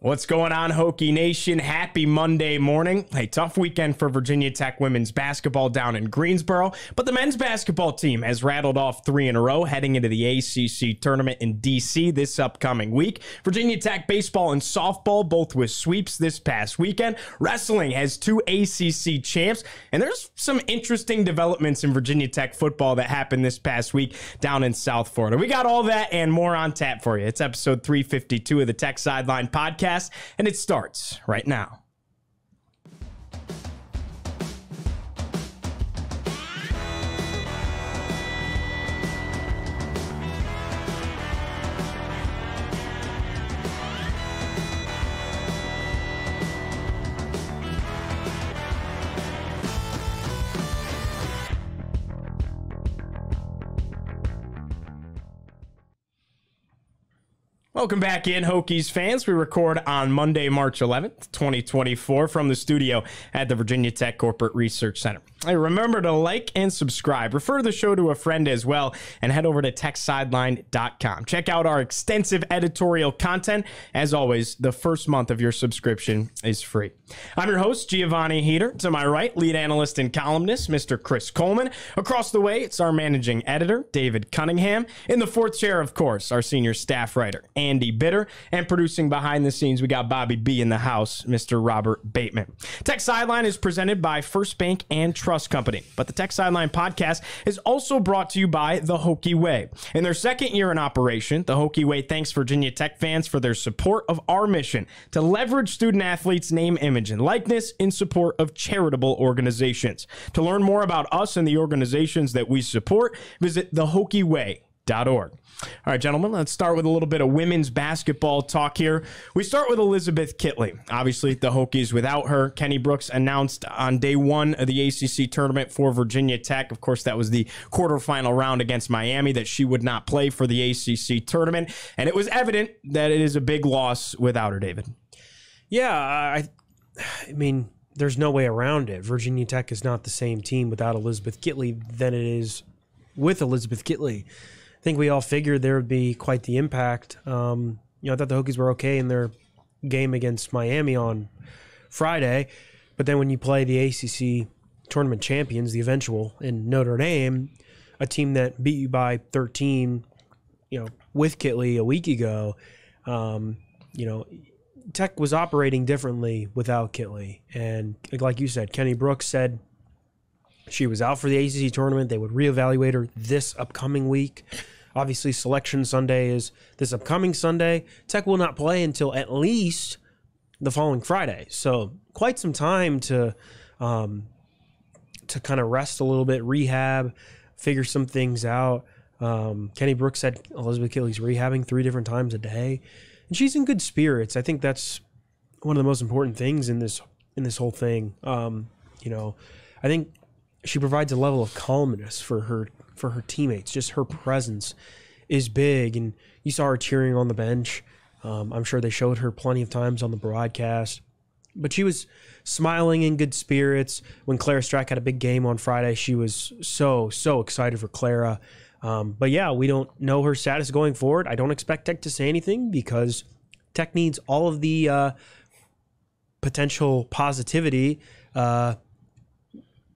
What's going on, Hokie Nation? Happy Monday morning. A tough weekend for Virginia Tech women's basketball down in Greensboro, but the men's basketball team has rattled off 3 in a row heading into the ACC Tournament in D.C. this upcoming week. Virginia Tech baseball and softball both with sweeps this past weekend. Wrestling has 2 ACC champs, and there's some interesting developments in Virginia Tech football that happened this past week down in South Florida. We got all that and more on tap for you. It's episode 352 of the Tech Sideline Podcast. And it starts right now. Welcome back in, Hokies fans. We record on Monday, March 11th, 2024 from the studio at the Virginia Tech Corporate Research Center. Hey, remember to like and subscribe. Refer the show to a friend as well, and head over to techsideline.com. Check out our extensive editorial content. As always, the first month of your subscription is free. I'm your host, Giovanni Heater. To my right, lead analyst and columnist, Mr. Chris Coleman. Across the way, it's our managing editor, David Cunningham. In the fourth chair, of course, our senior staff writer, Andy Bitter. And producing behind the scenes, we got Bobby B in the house, Mr. Robert Bateman. Tech Sideline is presented by First Bank and Trust Company, but the Tech Sideline podcast is also brought to you by the Hokie Way. In their second year in operation, the Hokie Way thanks Virginia Tech fans for their support of our mission to leverage student athletes' name, image, and likeness in support of charitable organizations. To learn more about us and the organizations that we support, visit thehokieway.org. All right, gentlemen, let's start with a little bit of women's basketball talk here. We start with Elizabeth Kitley. Obviously, the Hokies without her. Kenny Brooks announced on day 1 of the ACC Tournament for Virginia Tech. Of course, that was the quarterfinal round against Miami that she would not play for the ACC Tournament. And it was evident that it is a big loss without her, David. Yeah, I mean, there's no way around it. Virginia Tech is not the same team without Elizabeth Kitley than it is with Elizabeth Kitley. I think we all figured there would be quite the impact. I thought the Hokies were okay in their game against Miami on Friday, but then when you play the ACC Tournament champions, the eventual, in Notre Dame, a team that beat you by 13, with Kitley a week ago, Tech was operating differently without Kitley. And like you said, Kenny Brooks said she was out for the ACC Tournament. They would reevaluate her this upcoming week. Obviously, Selection Sunday is this upcoming Sunday. Tech will not play until at least the following Friday. So quite some time to kind of rest a little bit, rehab, figure some things out. Kenny Brooks said Elizabeth Kitley's rehabbing 3 different times a day, and she's in good spirits. I think that's one of the most important things in this whole thing. I think she provides a level of calmness for her teammates. Just her presence is big, and you saw her cheering on the bench. I'm sure they showed her plenty of times on the broadcast, but she was smiling, in good spirits. When Clara Strack had a big game on Friday, she was so excited for Clara. But yeah, we don't know her status going forward. I don't expect Tech to say anything because Tech needs all of the potential positivity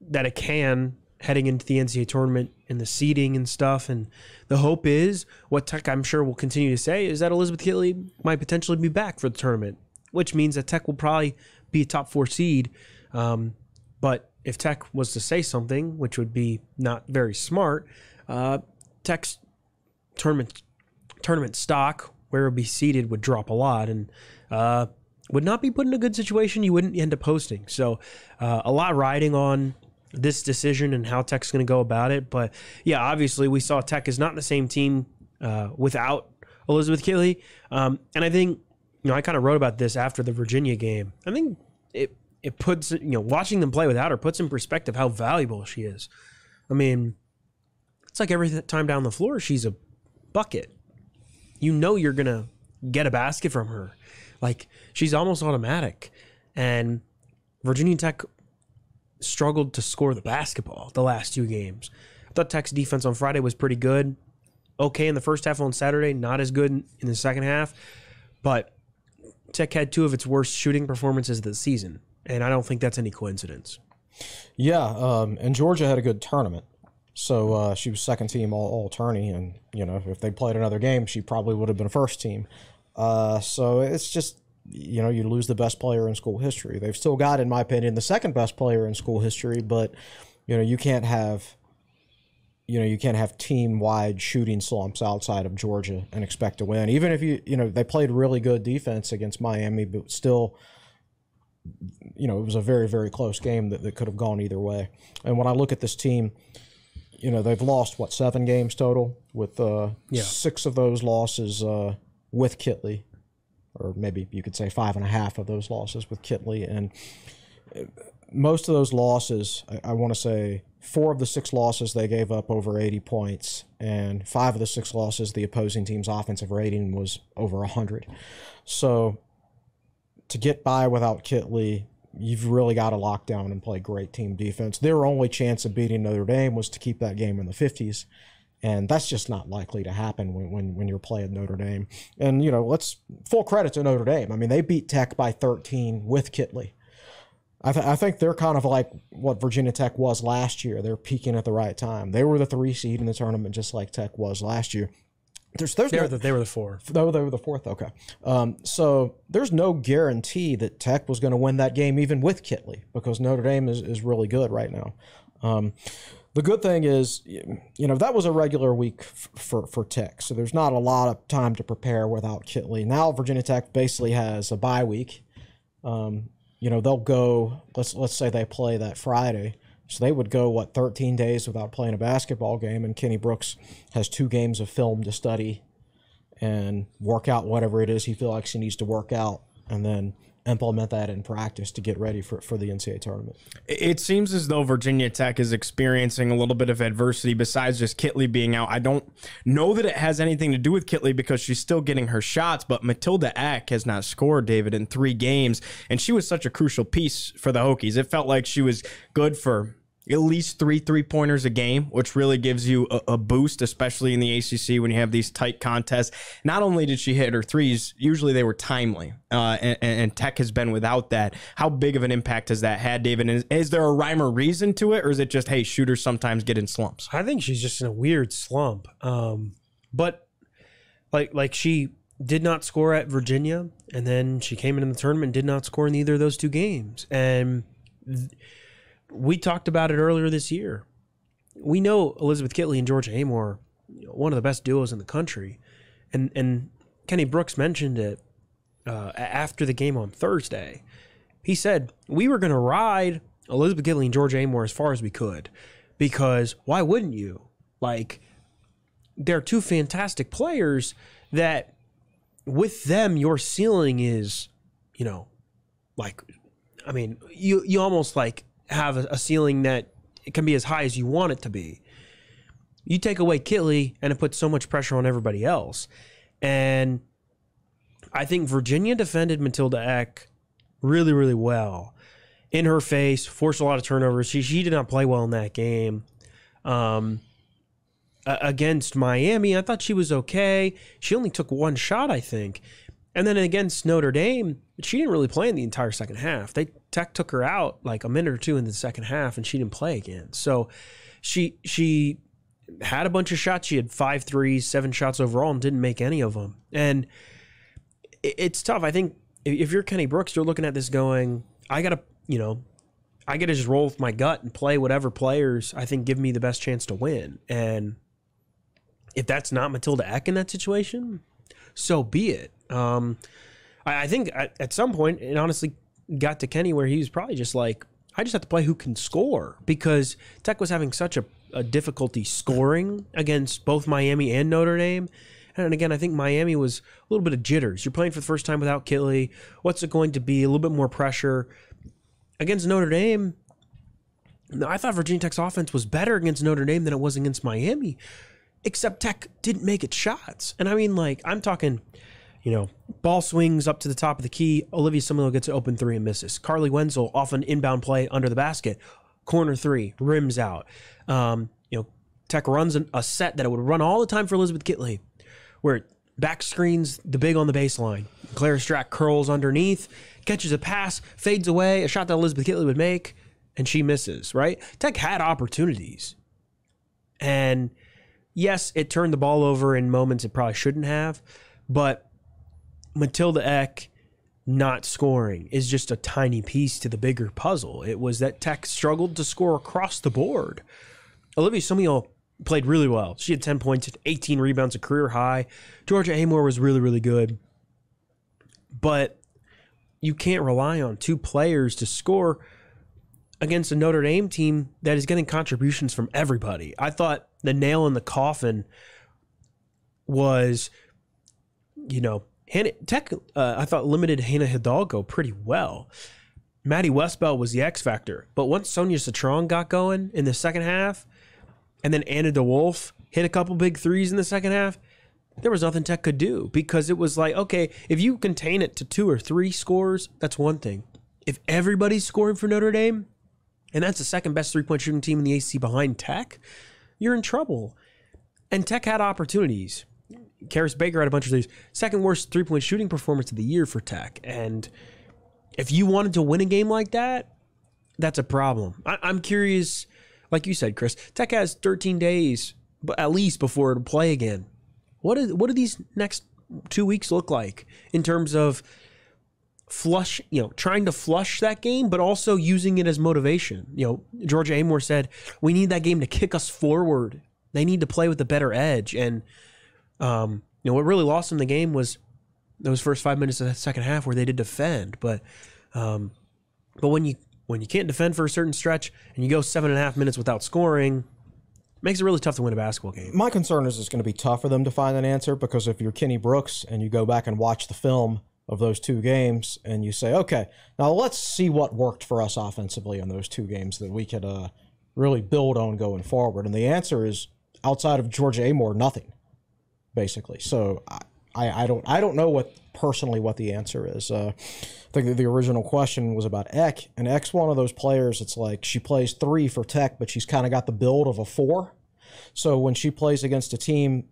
that it can heading into the NCAA Tournament and the seeding and stuff. And the hope is, what Tech I'm sure will continue to say, is that Elizabeth Kitley might potentially be back for the tournament, which means that Tech will probably be a top 4 seed. But if Tech was to say something, which would be not very smart, Tech's tournament stock, where it would be seeded, would drop a lot and would not be put in a good situation. You wouldn't end up hosting. So a lot riding on this decision and how Tech's going to go about it. But yeah, obviously we saw Tech is not the same team without Elizabeth Kitley. And I think, I kind of wrote about this after the Virginia game. I think it puts, watching them play without her puts in perspective how valuable she is. I mean, it's like every time down the floor, she's a bucket. You're going to get a basket from her. Like, she's almost automatic. And Virginia Tech struggled to score the basketball the last 2 games. I thought Tech's defense on Friday was pretty good. Okay in the first half on Saturday, not as good in the second half. But Tech had 2 of its worst shooting performances of the season, and I don't think that's any coincidence. Yeah, and Georgia had a good tournament. So she was second team all tourney, and if they played another game, she probably would have been first team. So it's just you lose the best player in school history. They've still got, in my opinion, the second best player in school history, but you can't have team wide shooting slumps outside of Georgia and expect to win. Even if they played really good defense against Miami, but still. It was a very, very close game that could have gone either way. And when I look at this team, they've lost, 7 games total, with 6 of those losses with Kitley, or maybe you could say 5.5 of those losses with Kitley. And most of those losses, I want to say 4 of the 6 losses, they gave up over 80 points, and 5 of the 6 losses, the opposing team's offensive rating was over 100. So to get by without Kitley, you've really got to lock down and play great team defense. Their only chance of beating Notre Dame was to keep that game in the 50s, and that's just not likely to happen when you're playing Notre Dame. And, let's full credit to Notre Dame. I mean, they beat Tech by 13 with Kitley. I think they're kind of like what Virginia Tech was last year. They're peaking at the right time. They were the 3 seed in the tournament just like Tech was last year. They were the 4th. Oh, they were the 4th. Okay. So there's no guarantee that Tech was going to win that game even with Kitley, because Notre Dame is really good right now. The good thing is, that was a regular week for Tech, so there's not a lot of time to prepare without Kitley. Now Virginia Tech basically has a bye week. They'll go. Let's say they play that Friday. So they would go, 13 days without playing a basketball game, and Kenny Brooks has 2 games of film to study and work out whatever it is he feels like he needs to work out, and then implement that in practice to get ready for the NCAA tournament. It seems as though Virginia Tech is experiencing a little bit of adversity besides just Kitley being out. I don't know that it has anything to do with Kitley because she's still getting her shots, but Matilda Eck has not scored, David, in 3 games, and she was such a crucial piece for the Hokies. It felt like she was good for at least 3 3-pointers a game, which really gives you a boost, especially in the ACC when you have these tight contests. Not only did she hit her threes, usually they were timely, and Tech has been without that. How big of an impact has that had, David? Is there a rhyme or reason to it, or is it just, hey, shooters sometimes get in slumps? I think she's just in a weird slump. But like she did not score at Virginia, and then she came in the tournament and did not score in either of those 2 games. And we talked about it earlier this year. We know Elizabeth Kitley and Georgia Amor, one of the best duos in the country. And Kenny Brooks mentioned it after the game on Thursday. He said, we were going to ride Elizabeth Kitley and Georgia Amor as far as we could, because why wouldn't you? They're 2 fantastic players that with them, your ceiling is, you almost have a ceiling that it can be as high as you want it to be. You take away Kitley and it puts so much pressure on everybody else. And I think Virginia defended Matilda Eck really, really well. In her face, forced a lot of turnovers. She did not play well in that game. Against Miami, I thought she was okay. She only took 1 shot, I think. And then against Notre Dame, she didn't really play in the entire second half. Tech took her out a minute or 2 in the second half, and she didn't play again. So she had a bunch of shots. She had 5 threes, 7 shots overall, and didn't make any of them. And it's tough. I think if you're Kenny Brooks, you're looking at this going, I gotta just roll with my gut and play whatever players I think give me the best chance to win. And if that's not Matilda Eck in that situation, so be it. I think at some point it honestly got to Kenny where he was probably just like, I just have to play who can score, because Tech was having such a difficulty scoring against both Miami and Notre Dame. And again, I think Miami was a little bit of jitters. You're playing for the first time without Kitley. What's it going to be? A little bit more pressure. Against Notre Dame, I thought Virginia Tech's offense was better against Notre Dame than it was against Miami, except Tech didn't make its shots. And I mean, I'm talking, ball swings up to the top of the key. Olivia Similo gets an open 3 and misses. Carly Wenzel off an inbound play under the basket. Corner 3, rims out. Tech runs a set that it would run all the time for Elizabeth Kitley, where back screens the big on the baseline. Clara Strack curls underneath, catches a pass, fades away, a shot that Elizabeth Kitley would make, and she misses, right? Tech had opportunities. And yes, it turned the ball over in moments it probably shouldn't have, but Matilda Eck not scoring is just a tiny piece to the bigger puzzle. It was that Tech struggled to score across the board. Olivia Summiel played really well. She had 10 points, 18 rebounds, a career high. Georgia Amore was really, really good. But you can't rely on two players to score against a Notre Dame team that is getting contributions from everybody. I thought the nail in the coffin was, Tech, I thought limited Hannah Hidalgo pretty well. Maddie Westbell was the X factor. But once Sonia Citron got going in the second half, and then Anna DeWolf hit a couple big threes in the second half, there was nothing Tech could do, because it was like, okay, if you contain it to 2 or 3 scores, that's one thing. If everybody's scoring for Notre Dame, and that's the second best three-point shooting team in the ACC behind Tech, you're in trouble. And Tech had opportunities. Karis Baker had a bunch of these. Second worst three-point shooting performance of the year for Tech. And if you wanted to win a game like that, that's a problem. I'm curious, like you said, Chris, Tech has 13 days, but at least before it'll play again. What do these next 2 weeks look like in terms of trying to flush that game, but also using it as motivation? Georgia Amore said, we need that game to kick us forward. They need to play with a better edge. And, what really lost them the game was those first 5 minutes of that second half where they did defend. But when you can't defend for a certain stretch and you go 7.5 minutes without scoring, makes it really tough to win a basketball game. My concern is it's going to be tough for them to find an answer, because if you're Kenny Brooks and you go back and watch the film of those 2 games and you say, okay, now let's see what worked for us offensively in those 2 games that we could really build on going forward. And the answer is, outside of Georgia Amore, nothing, basically. So I don't know what the answer is. I think that the original question was about Eck, and Eck's one of those players. It's like she plays 3 for Tech, but she's kind of got the build of a 4. So when she plays against a team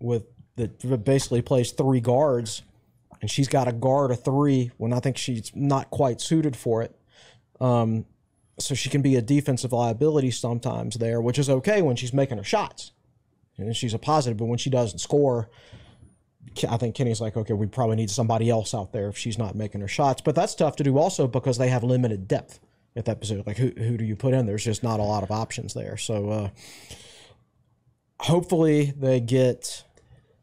that basically plays 3 guards, and she's got to guard a 3 when I think she's not quite suited for it, so she can be a defensive liability sometimes there, which is okay when she's making her shots, and she's a positive. But when she doesn't score, I think Kenny's like, okay, we probably need somebody else out there if she's not making her shots. But that's tough to do also, because they have limited depth at that position. Like, who do you put in? There's just not a lot of options there. So hopefully they get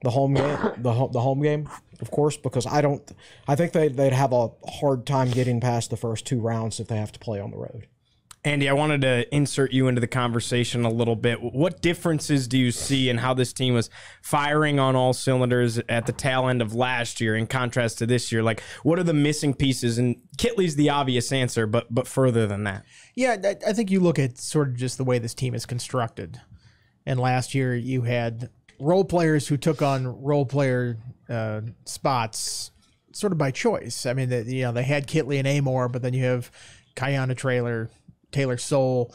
the home game, the home game, of course, because I think they'd have a hard time getting past the first 2 rounds if they have to play on the road. Andy, I wanted to insert you into the conversation a little bit. What differences do you see in how this team was firing on all cylinders at the tail end of last year in contrast to this year? Like, what are the missing pieces? And Kitley's the obvious answer, but further than that. Yeah, I think you look at sort of just the way this team is constructed. And last year you had role players who took on role player spots sort of by choice. I mean, they had Kitley and Amore, but then you have Kayana Taylor Soule.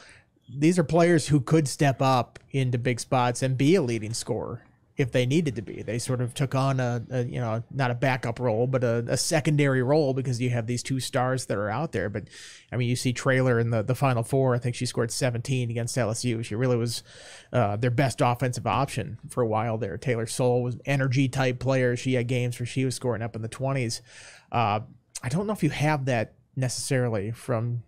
These are players who could step up into big spots and be a leading scorer if they needed to be. They sort of took on not a backup role, but a secondary role, because you have these 2 stars that are out there. But I mean, you see Traylor in the Final Four. I think she scored 17 against LSU. She really was their best offensive option for a while there. Taylor Soule was an energy type player. She had games where she was scoring up in the 20s. I don't know if you have that necessarily from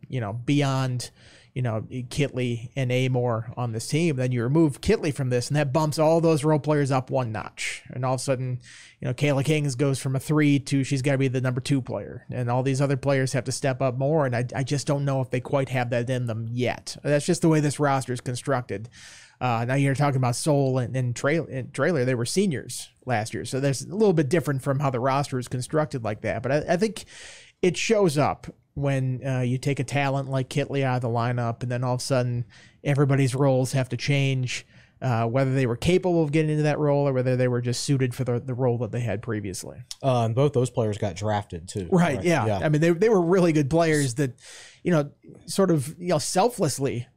beyond Kitley and Amore on this team. Then you remove Kitley from this, and that bumps all those role players up 1 notch, and all of a sudden Kayla Kings goes from a 3 to she's got to be the number 2 player, and all these other players have to step up more, and I just don't know if they quite have that in them yet. That's just the way this roster is constructed. Now you're talking about Soule and Traylor. They were seniors last year, so there's a little bit different from how the roster is constructed like that. But I think it shows up when you take a talent like Kitley out of the lineup, and then all of a sudden everybody's roles have to change, whether they were capable of getting into that role or whether they were just suited for the role that they had previously. And both those players got drafted too. Right, yeah. I mean, they were really good players that, sort of, selflessly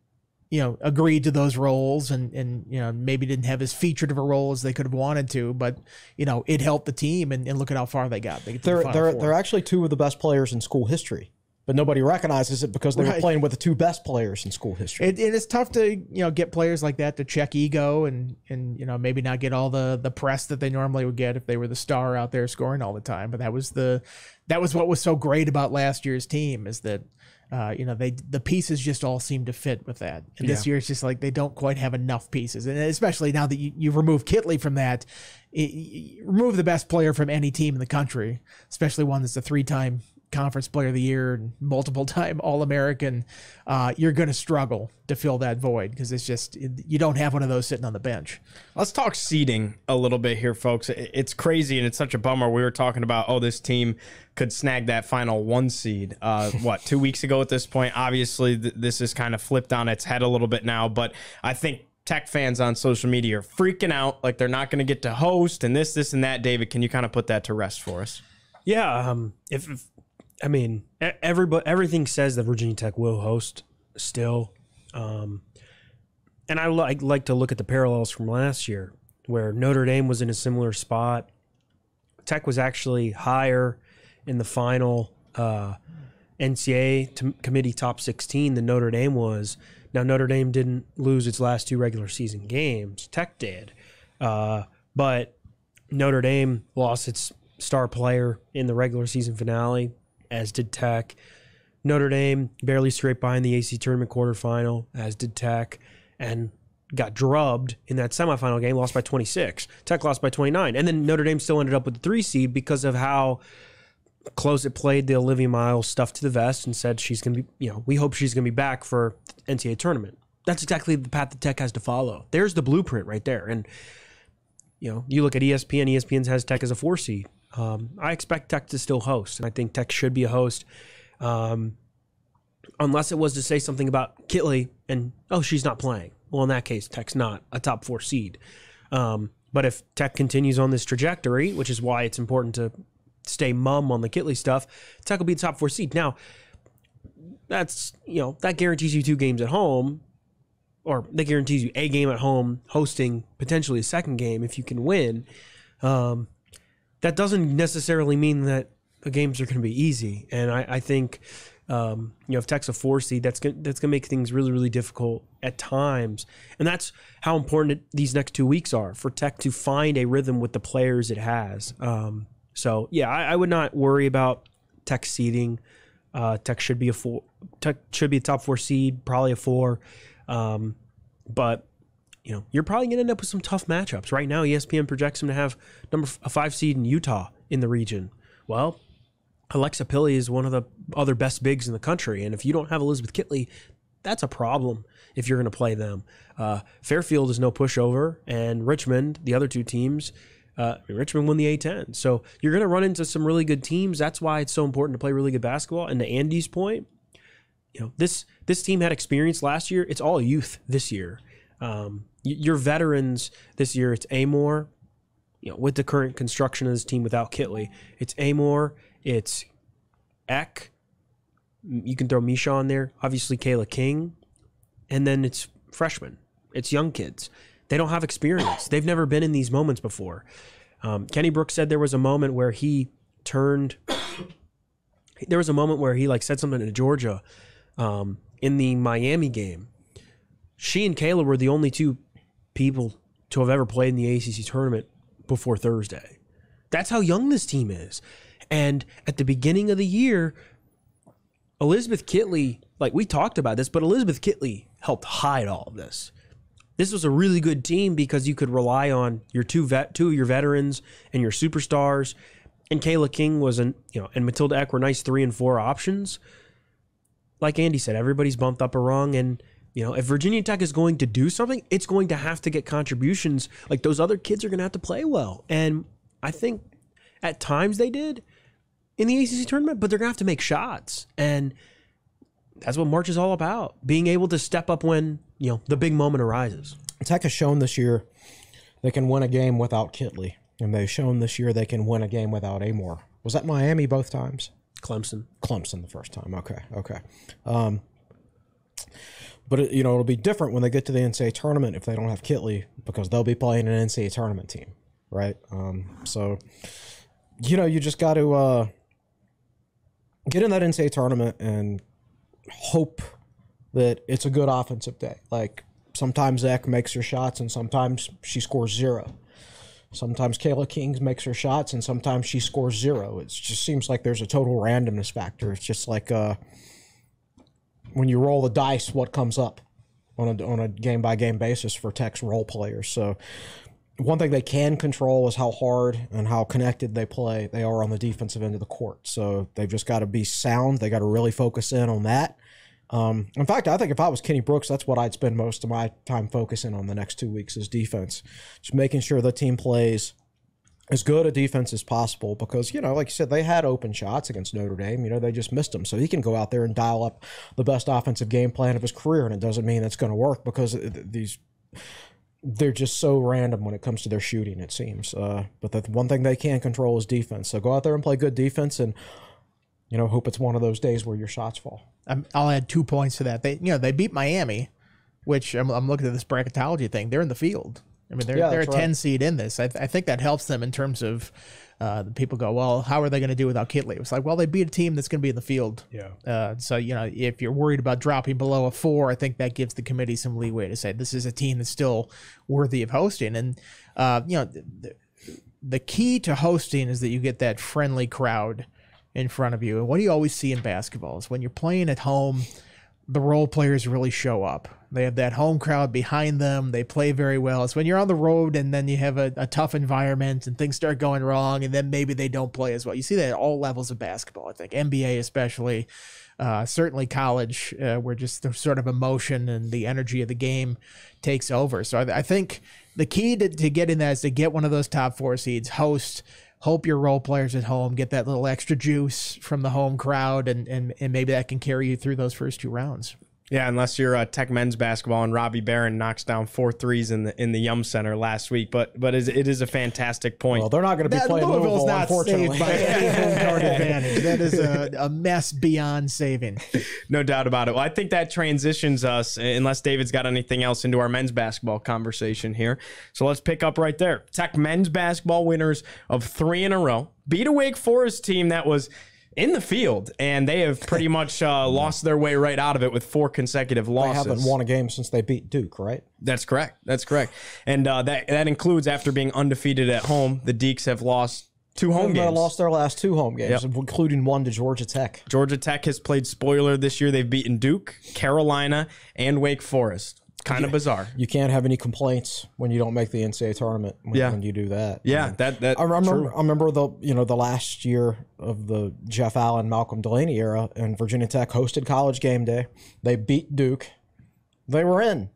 agreed to those roles and maybe didn't have as featured of a role as they could have wanted to, but it helped the team, and look at how far they got. They're actually two of the best players in school history, but nobody recognizes it because they were playing with the two best players in school history. It's tough to get players like that to check ego and maybe not get all the press that they normally would get if they were the star out there scoring all the time. But that was what was so great about last year's team, is that the pieces just all seem to fit with that. And this year it's just like they don't quite have enough pieces, and especially now that you remove Kitley from that, remove the best player from any team in the country, especially one that's a 3-time Conference Player of the Year and multiple-time All-American, you're going to struggle to fill that void, because it's just you don't have one of those sitting on the bench. Let's talk seeding a little bit here, folks. It's crazy, and it's such a bummer. We were talking about, this team could snag that final 1 seed, 2 weeks ago at this point. Obviously, this is kind of flipped on its head a little bit now, but I think Tech fans on social media are freaking out, like they're not going to get to host and this, and that. David, can you kind of put that to rest for us? Yeah, everything says that Virginia Tech will host still. And I like to look at the parallels from last year, where Notre Dame was in a similar spot. Tech was actually higher in the final NCAA committee top 16 than Notre Dame was. Now, Notre Dame didn't lose its last 2 regular season games. Tech did. But Notre Dame lost its star player in the regular season finale, as did Tech. Notre Dame barely scraped behind the ACC Tournament quarterfinal, as did Tech, and got drubbed in that semifinal game, lost by 26. Tech lost by 29. And then Notre Dame still ended up with the 3 seed because of how close it played the Olivia Miles stuff to the vest, and said she's going to be, we hope she's going to be back for the NCAA tournament. That's exactly the path that Tech has to follow. There's the blueprint right there. And, you look at ESPN, ESPN has Tech as a 4 seed. I expect Tech to still host, and I think Tech should be a host, unless it was to say something about Kitley and, she's not playing. Well, in that case, Tech's not a top 4 seed. But if Tech continues on this trajectory, which is why it's important to stay mum on the Kitley stuff, Tech will be the top 4 seed. Now, that's, that guarantees you 2 games at home, or that guarantees you a game at home, hosting potentially a second game if you can win. That doesn't necessarily mean that the games are going to be easy. And I think, if Tech's a 4 seed, that's going to make things really, really difficult at times. And that's how important these next 2 weeks are for Tech to find a rhythm with the players it has. I would not worry about Tech seeding. Tech should be a 4. Tech should be a top 4 seed, probably a 4. But you're probably going to end up with some tough matchups. Right now, ESPN projects them to have a 5 seed in Utah in the region. Well, Alexa Pilley is one of the other best bigs in the country, and if you don't have Elizabeth Kitley, that's a problem if you're going to play them. Fairfield is no pushover, and Richmond, the other 2 teams, Richmond won the A-10. So you're going to run into some really good teams. That's why it's so important to play really good basketball. And to Andy's point, this team had experience last year. It's all youth this year. Your veterans this year, it's Amor, with the current construction of this team without Kitley. It's Amor, it's Eck. You can throw Misha on there. Obviously, Kayla King. And then it's freshmen. It's young kids. They don't have experience. They've never been in these moments before. Kenny Brooks said there was a moment where he said something to Georgia in the Miami game. She and Kayla were the only 2 people to have ever played in the ACC tournament before Thursday. That's how young this team is. And at the beginning of the year, Elizabeth Kitley, we talked about this, but Elizabeth Kitley helped hide all of this. This was a really good team because you could rely on your two of your veterans and your superstars. And Kayla King and Matilda Eck were nice 3 and 4 options. Like Andy said, everybody's bumped up a rung, and if Virginia Tech is going to do something, it's going to have to get contributions. Like, those other kids are going to have to play well. And I think at times they did in the ACC tournament, but they're going to have to make shots. And that's what March is all about, being able to step up when, the big moment arises. Tech has shown this year they can win a game without Kitley, and they've shown this year they can win a game without Amor. Was that Miami both times? Clemson the first time. Okay. But it'll be different when they get to the NCAA tournament if they don't have Kitley, because they'll be playing an NCAA tournament team, right? So you just got to get in that NCAA tournament and hope that it's a good offensive day. Like, sometimes Zach makes her shots and sometimes she scores 0. Sometimes Kayla Kings makes her shots and sometimes she scores 0. It just seems like there's a total randomness factor. It's just like when you roll the dice, what comes up on a game-by-game basis for Tech's role players. So one thing they can control is how hard and how connected they are on the defensive end of the court. So they've just got to be sound. They got to really focus in on that. In fact, I think if I was Kenny Brooks, that's what I'd spend most of my time focusing on the next 2 weeks is defense. Just making sure the team plays as good a defense as possible because, like you said, they had open shots against Notre Dame. They just missed them. So he can go out there and dial up the best offensive game plan of his career, and it doesn't mean that's going to work because they're just so random when it comes to their shooting, it seems. But the one thing they can control is defense. So go out there and play good defense and, hope it's one of those days where your shots fall. I'll add 2 points to that. They beat Miami, which I'm looking at this bracketology thing. They're in the field. I mean, they're a 10 seed in this. I think that helps them in terms of the people go, well, how are they going to do without Kitley? It's like, well, they beat a team that's going to be in the field. Yeah. So, if you're worried about dropping below a 4, I think that gives the committee some leeway to say this is a team that's still worthy of hosting. And, the key to hosting is that you get that friendly crowd in front of you. And what do you always see in basketball is when you're playing at home, the role players really show up. They have that home crowd behind them. They play very well. It's when you're on the road and then you have a tough environment and things start going wrong and then maybe they don't play as well. You see that at all levels of basketball, I think. NBA especially, certainly college, where just the sort of emotion and the energy of the game takes over. So I think the key to getting that is to get one of those top 4 seeds, hope your role players at home get that little extra juice from the home crowd, and maybe that can carry you through those first 2 rounds. Yeah, unless you're Tech men's basketball and Robbie Barron knocks down 4 threes in the Yum Center last week, but it is a fantastic point. Well, they're not going to be playing Louisville's Louisville, not unfortunately. saved by any home court advantage. That is a mess beyond saving. No doubt about it. Well, I think that transitions us, unless David's got anything else, into our men's basketball conversation here. So let's pick up right there. Tech men's basketball winners of 3 in a row. Beat a Wake Forest team that was in the field, and they have pretty much lost their way right out of it with 4 consecutive losses. They haven't won a game since they beat Duke, right? That's correct. And that includes after being undefeated at home, the Deeks have lost 2 home games. They lost their last 2 home games, including one to Georgia Tech. Georgia Tech has played spoiler this year. They've beaten Duke, Carolina, and Wake Forest. Kind of bizarre. You can't have any complaints when you don't make the NCAA tournament when you do that. Yeah, I remember the last year of the Jeff Allen, Malcolm Delaney era, and Virginia Tech hosted College Game Day. They beat Duke. They were in.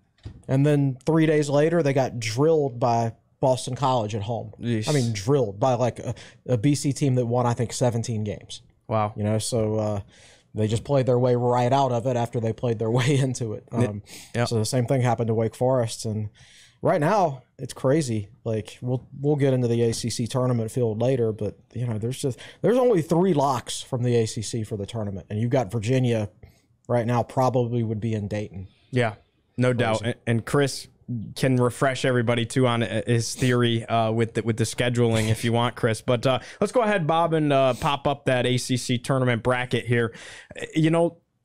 And then 3 days later, they got drilled by Boston College at home. Yeesh. I mean, drilled by like a BC team that won, I think, 17 games. Wow. So they just played their way right out of it after they played their way into it. So the same thing happened to Wake Forest. And right now, it's crazy. Like, we'll get into the ACC tournament field later, but there's only 3 locks from the ACC for the tournament, and you've got Virginia right now probably would be in Dayton. Yeah, no doubt. And Chris can refresh everybody too on his theory with the scheduling if you want, Chris. But let's go ahead, Bob, and pop up that ACC tournament bracket here.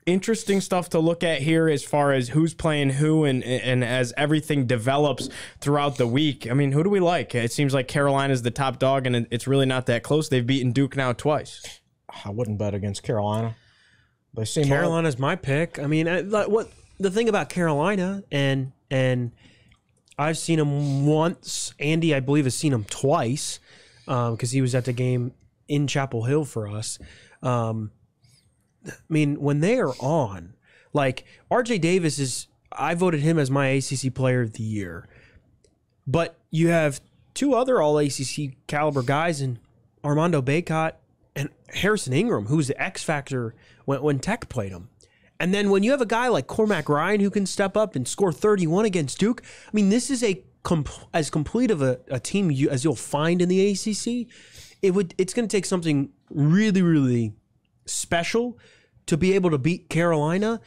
Interesting stuff to look at here as far as who's playing who and as everything develops throughout the week. I mean, who do we like? It seems like Carolina's the top dog, and it's really not that close. They've beaten Duke now twice. I wouldn't bet against Carolina. They seem Carolina's my pick. I mean, what the thing about Carolina, and I've seen him once. Andy, I believe, has seen him twice because he was at the game in Chapel Hill for us. I mean, when they are on, like RJ Davis I voted him as my ACC Player of the Year. But you have 2 other All-ACC caliber guys in Armando Bacot and Harrison Ingram, who's the X factor when Tech played him. And then when you have a guy like Cormac Ryan who can step up and score 31 against Duke, I mean, this is as complete of a team as you'll find in the ACC. It's going to take something really, really special to be able to beat Carolina.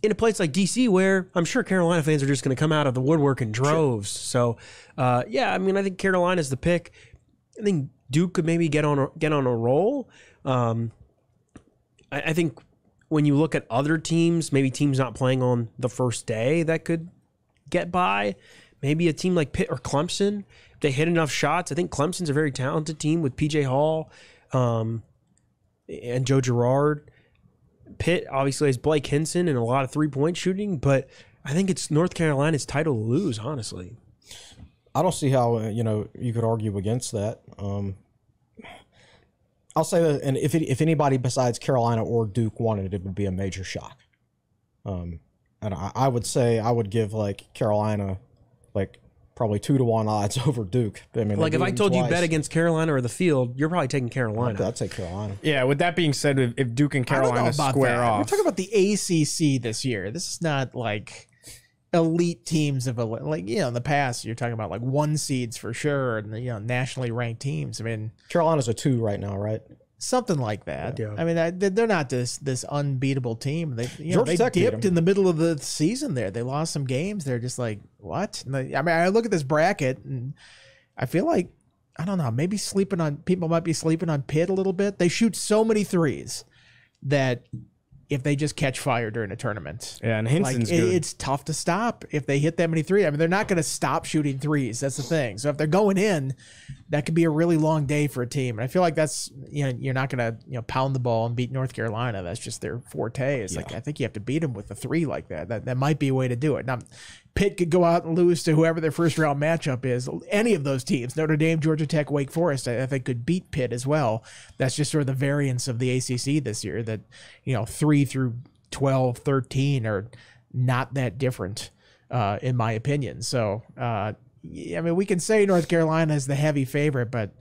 in a place like DC where I'm sure Carolina fans are just going to come out of the woodwork in droves. So, yeah, I mean, I think Carolina's the pick. I think Duke could maybe get on a roll. I think when you look at other teams, maybe teams not playing on the first day that could get by, maybe a team like Pitt or Clemson, if they hit enough shots. I think Clemson's a very talented team with PJ Hall and Joe Girard. Pitt obviously has Blake Hinson and a lot of three-point shooting, but I think it's North Carolina's title to lose, honestly. I don't see how you could argue against that. I'll say that, and if anybody besides Carolina or Duke wanted it, it would be a major shock. And I would say I would give Carolina probably 2-1 odds over Duke. I mean, if I told you bet against Carolina or the field, you're probably taking Carolina. I'd say Carolina. Yeah. With that being said, if Duke and Carolina square off, we're talking about the ACC this year. This is not elite teams of in the past you're talking about 1 seeds for sure and nationally ranked teams. I mean, Carolina's a 2 right now, right? Something like that. Yeah. I mean, they're not this unbeatable team. They Tech dipped in the middle of the season there. They lost some games. They're just what? I look at this bracket and I feel I don't know, maybe people might be sleeping on Pitt a little bit. They shoot so many threes that if they just catch fire during a tournament. Yeah, and Hinson's good. It's tough to stop if they hit that many threes. I mean, they're not going to stop shooting threes. That's the thing. So if they're going in, that could be a really long day for a team. And I feel like that's, you're not going to, pound the ball and beat North Carolina. That's just their forte. It's I think you have to beat them with a 3 like that. That might be a way to do it. Now, Pitt could go out and lose to whoever their first round matchup is. Any of those teams, Notre Dame, Georgia Tech, Wake Forest, I think could beat Pitt as well. That's just sort of the variance of the ACC this year that, 3 through 12, 13 are not that different, in my opinion. So, I mean, we can say North Carolina is the heavy favorite, but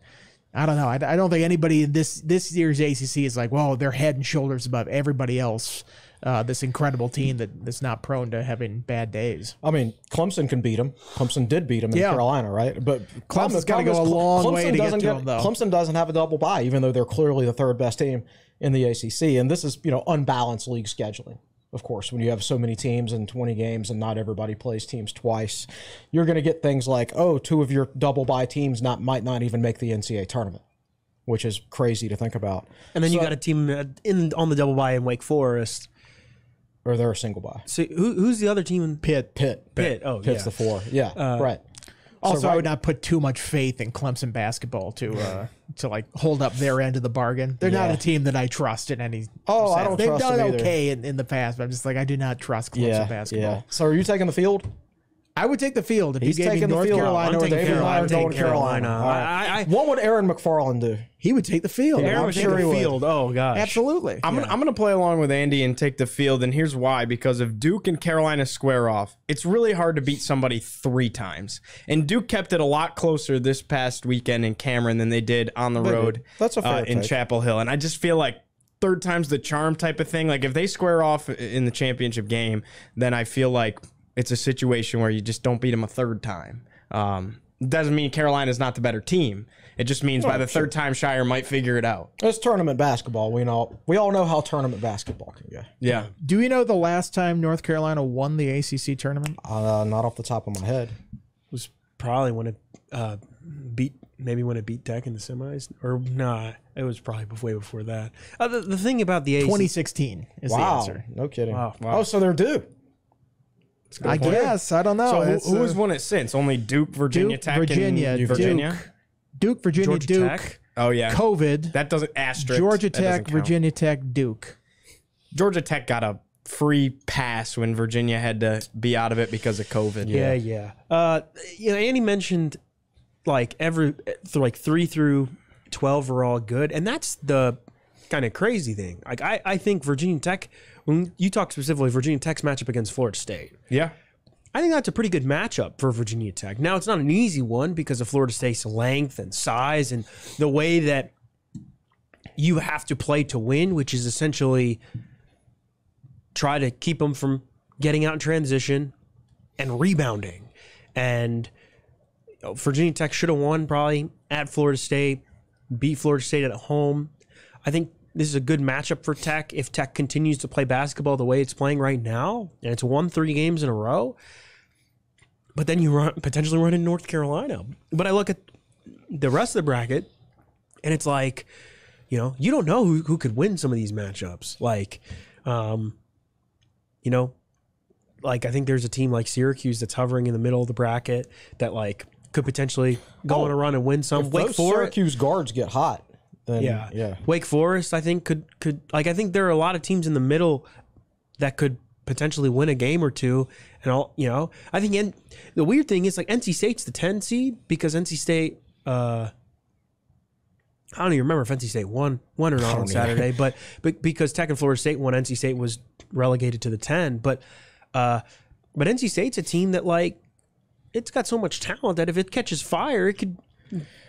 I don't know. I don't think anybody in this year's ACC is well, they're head and shoulders above everybody else. This incredible team that's not prone to having bad days. I mean, Clemson can beat them. Clemson did beat them in Carolina, right? But Clemson's got to go a long way to get to them, though. Clemson doesn't have a double bye, even though they're clearly the 3rd best team in the ACC. And this is, unbalanced league scheduling. Of course, when you have so many teams and 20 games and not everybody plays teams twice, you're going to get things like, 2 of your double bye teams might not even make the NCAA tournament, which is crazy to think about. And then you got a team on the double bye in Wake Forest. Or they're a single bye. So who's the other team in Pitt. Oh, Pitt's the 4. Yeah, right. Also, I would not put too much faith in Clemson basketball to hold up their end of the bargain. They're not a team that I trust in any. Oh, I don't They've trust done them either. okay in the past, but I'm just I do not trust Clemson basketball. Yeah. So are you taking the field? I would take the field if He's you gave me taking the North field. Carolina I'm or taking Carolina. I'm going Carolina. All right. What would Aaron McFarland do? He would take the field. Aaron I'm would take sure he the would. field. Oh, gosh. Absolutely. I'm gonna play along with Andy and take the field, and here's why. Because if Duke and Carolina square off, it's really hard to beat somebody 3 times. And Duke kept it a lot closer this past weekend in Cameron than they did on the road. That's a fair in take. Chapel Hill. And I just feel like 3rd time's the charm type of thing. If they square off in the championship game, then I feel like it's a situation where you just don't beat them a 3rd time. Doesn't mean Carolina's not the better team. It just means by the 3rd time, Shire might figure it out. It's tournament basketball. We all know how tournament basketball can go. Yeah. Do you know the last time North Carolina won the ACC tournament? Not off the top of my head. Was probably when it beat Tech in the semis, or nah, it was probably way before that. The thing about the ACC, 2016 is the answer. No kidding. Wow. Oh, so they're due. I guess. I don't know. So who has won it since? Only Duke, Virginia Duke, Tech, Virginia, and Virginia? Duke, Virginia, Georgia Duke, Tech. Oh, yeah. COVID, That doesn't asterisk. Georgia That doesn't Tech, count. Virginia Tech, Duke. Georgia Tech got a free pass when Virginia had to be out of it because of COVID. Yeah. Andy mentioned 3 through 12 are all good, and that's the kind of crazy thing. I think Virginia Tech, when you talk specifically Virginia Tech's matchup against Florida State, Yeah. I think that's a pretty good matchup for Virginia Tech. Now, it's not an easy one because of Florida State's length and size and the way that you have to play to win, which is essentially try to keep them from getting out in transition and rebounding. And Virginia Tech should have won probably at Florida State, beat Florida State at home. I think this is a good matchup for Tech if Tech continues to play basketball the way it's playing right now, and it's won 3 games in a row. But then you potentially run in North Carolina. But I look at the rest of the bracket, and it's like, you don't know who could win some of these matchups. Like, I think there's a team like Syracuse that's hovering in the middle of the bracket that like could potentially go on a run and win some. If those Syracuse guards get hot, then yeah. Wake Forest, I think could like, I think there are a lot of teams in the middle that could potentially win a game or two. And I think the weird thing is like NC State's the 10 seed because NC State, I don't even remember if NC State won or not on Saturday, but because Tech and Florida State won, NC State was relegated to the 10. But NC State's a team that like, it's got so much talent that if it catches fire, it could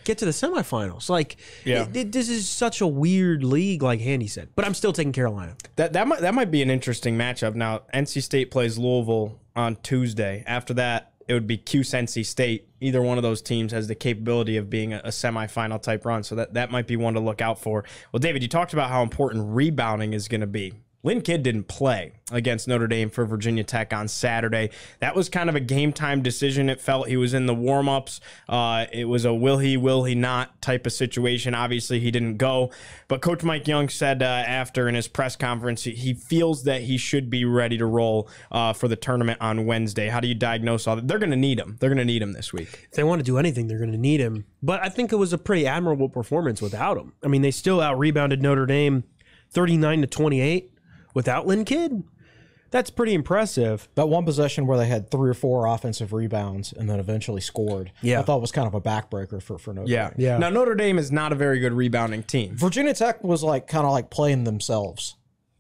get to the semifinals. Like, this is such a weird league, like Handy said. But I'm still taking Carolina. That might be an interesting matchup. Now, NC State plays Louisville on Tuesday. After that, it would be Cuse NC State. Either one of those teams has the capability of being a semifinal type run. So that might be one to look out for. Well, David, you talked about how important rebounding is going to be. Lynn Kidd didn't play against Notre Dame for Virginia Tech on Saturday. That was kind of a game-time decision. It felt he was in the warm-ups. It was a will he not type of situation. Obviously, he didn't go. But Coach Mike Young said after in his press conference, he feels that he should be ready to roll for the tournament on Wednesday. How do you diagnose all that? They're going to need him. They're going to need him this week. If they want to do anything, they're going to need him. But I think it was a pretty admirable performance without him. I mean, they still out-rebounded Notre Dame 39-28. Without Lynn Kidd, that's pretty impressive. That one possession where they had 3 or 4 offensive rebounds and then eventually scored, I thought was kind of a backbreaker for Notre Dame. Yeah. Now, Notre Dame is not a very good rebounding team. Virginia Tech was like kind of like playing themselves.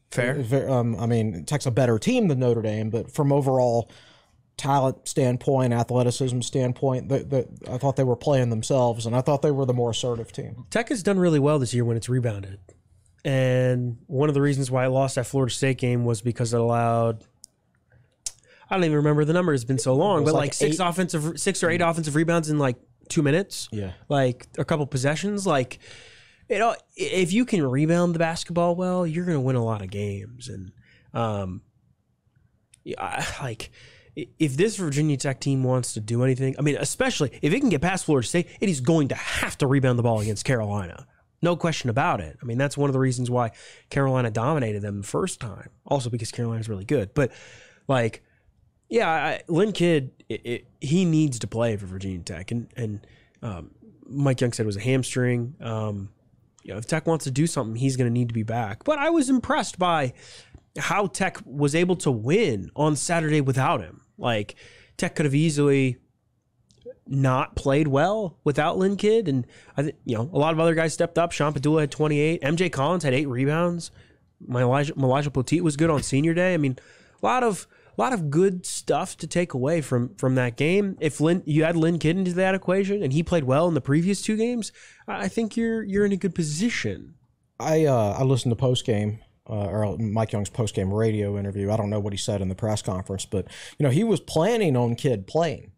Fair. I mean, Tech's a better team than Notre Dame, but from overall talent standpoint, athleticism standpoint, I thought they were playing themselves, and I thought they were the more assertive team. Tech has done really well this year when it's rebounded. And one of the reasons why I lost that Florida State game was because it allowed, I don't even remember the number, it's been so long, but like 6 or 8 offensive rebounds in like 2 minutes. Yeah. Like a couple possessions. Like, if you can rebound the basketball well, you're going to win a lot of games. And if this Virginia Tech team wants to do anything, I mean, especially if it can get past Florida State, it is going to have to rebound the ball against Carolina. No question about it. I mean, that's one of the reasons why Carolina dominated them the first time. Also because Carolina's really good. But, like, Lynn Kidd, he needs to play for Virginia Tech. And Mike Young said it was a hamstring. If Tech wants to do something, he's going to need to be back. But I was impressed by how Tech was able to win on Saturday without him. Like, Tech could have easily not played well without Lynn Kidd, and I think a lot of other guys stepped up. Sean Padula had 28. MJ Collins had 8 rebounds. Elijah Poteet was good on senior day. I mean, a lot of good stuff to take away from that game. If you add Lynn Kidd into that equation and he played well in the previous 2 games, I think you're in a good position. I listened to post game. Or Mike Young's post-game radio interview. I don't know what he said in the press conference, but he was planning on Kidd playing.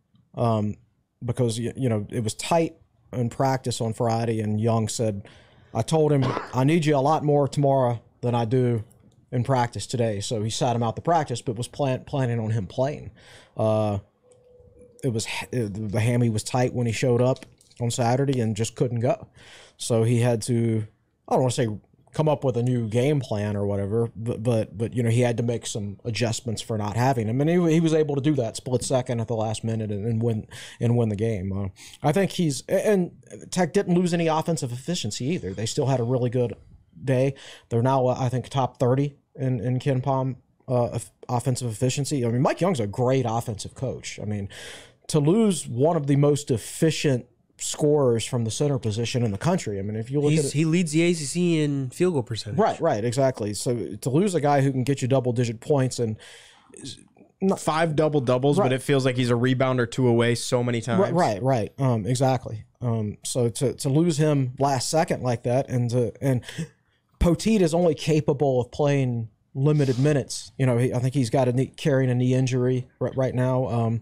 Because, it was tight in practice on Friday, and Young said, I told him, I need you a lot more tomorrow than I do in practice today. So he sat him out the practice, but was planning on him playing. The hammy was tight when he showed up on Saturday and just couldn't go. So he had to, I don't want to say come up with a new game plan or whatever, but he had to make some adjustments for not having him, and he was able to do that split second at the last minute and win the game. I think and Tech didn't lose any offensive efficiency either. They still had a really good day. They're now I think top 30 in KenPom offensive efficiency. I mean, Mike Young's a great offensive coach. I mean, to lose one of the most efficient scorers from the center position in the country. I mean, if you look at it, he leads the ACC in field goal percentage. Right, exactly. So to lose a guy who can get you double-digit points and 5 double-doubles, but it feels like he's a rebound or 2 away so many times. Right. Exactly. So to lose him last second like that, and Poteet is only capable of playing limited minutes. I think he's got carrying a knee injury right now.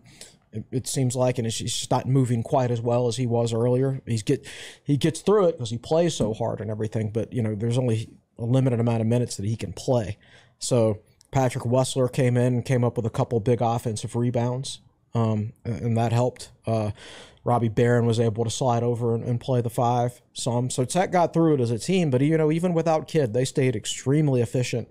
It seems like, and he's just not moving quite as well as he was earlier. He gets through it because he plays so hard and everything. But there's only a limited amount of minutes that he can play. So Patrick Wessler came in and came up with a couple big offensive rebounds, and that helped. Robbie Barron was able to slide over and play the 5 some. So Tech got through it as a team, but even without Kidd, they stayed extremely efficient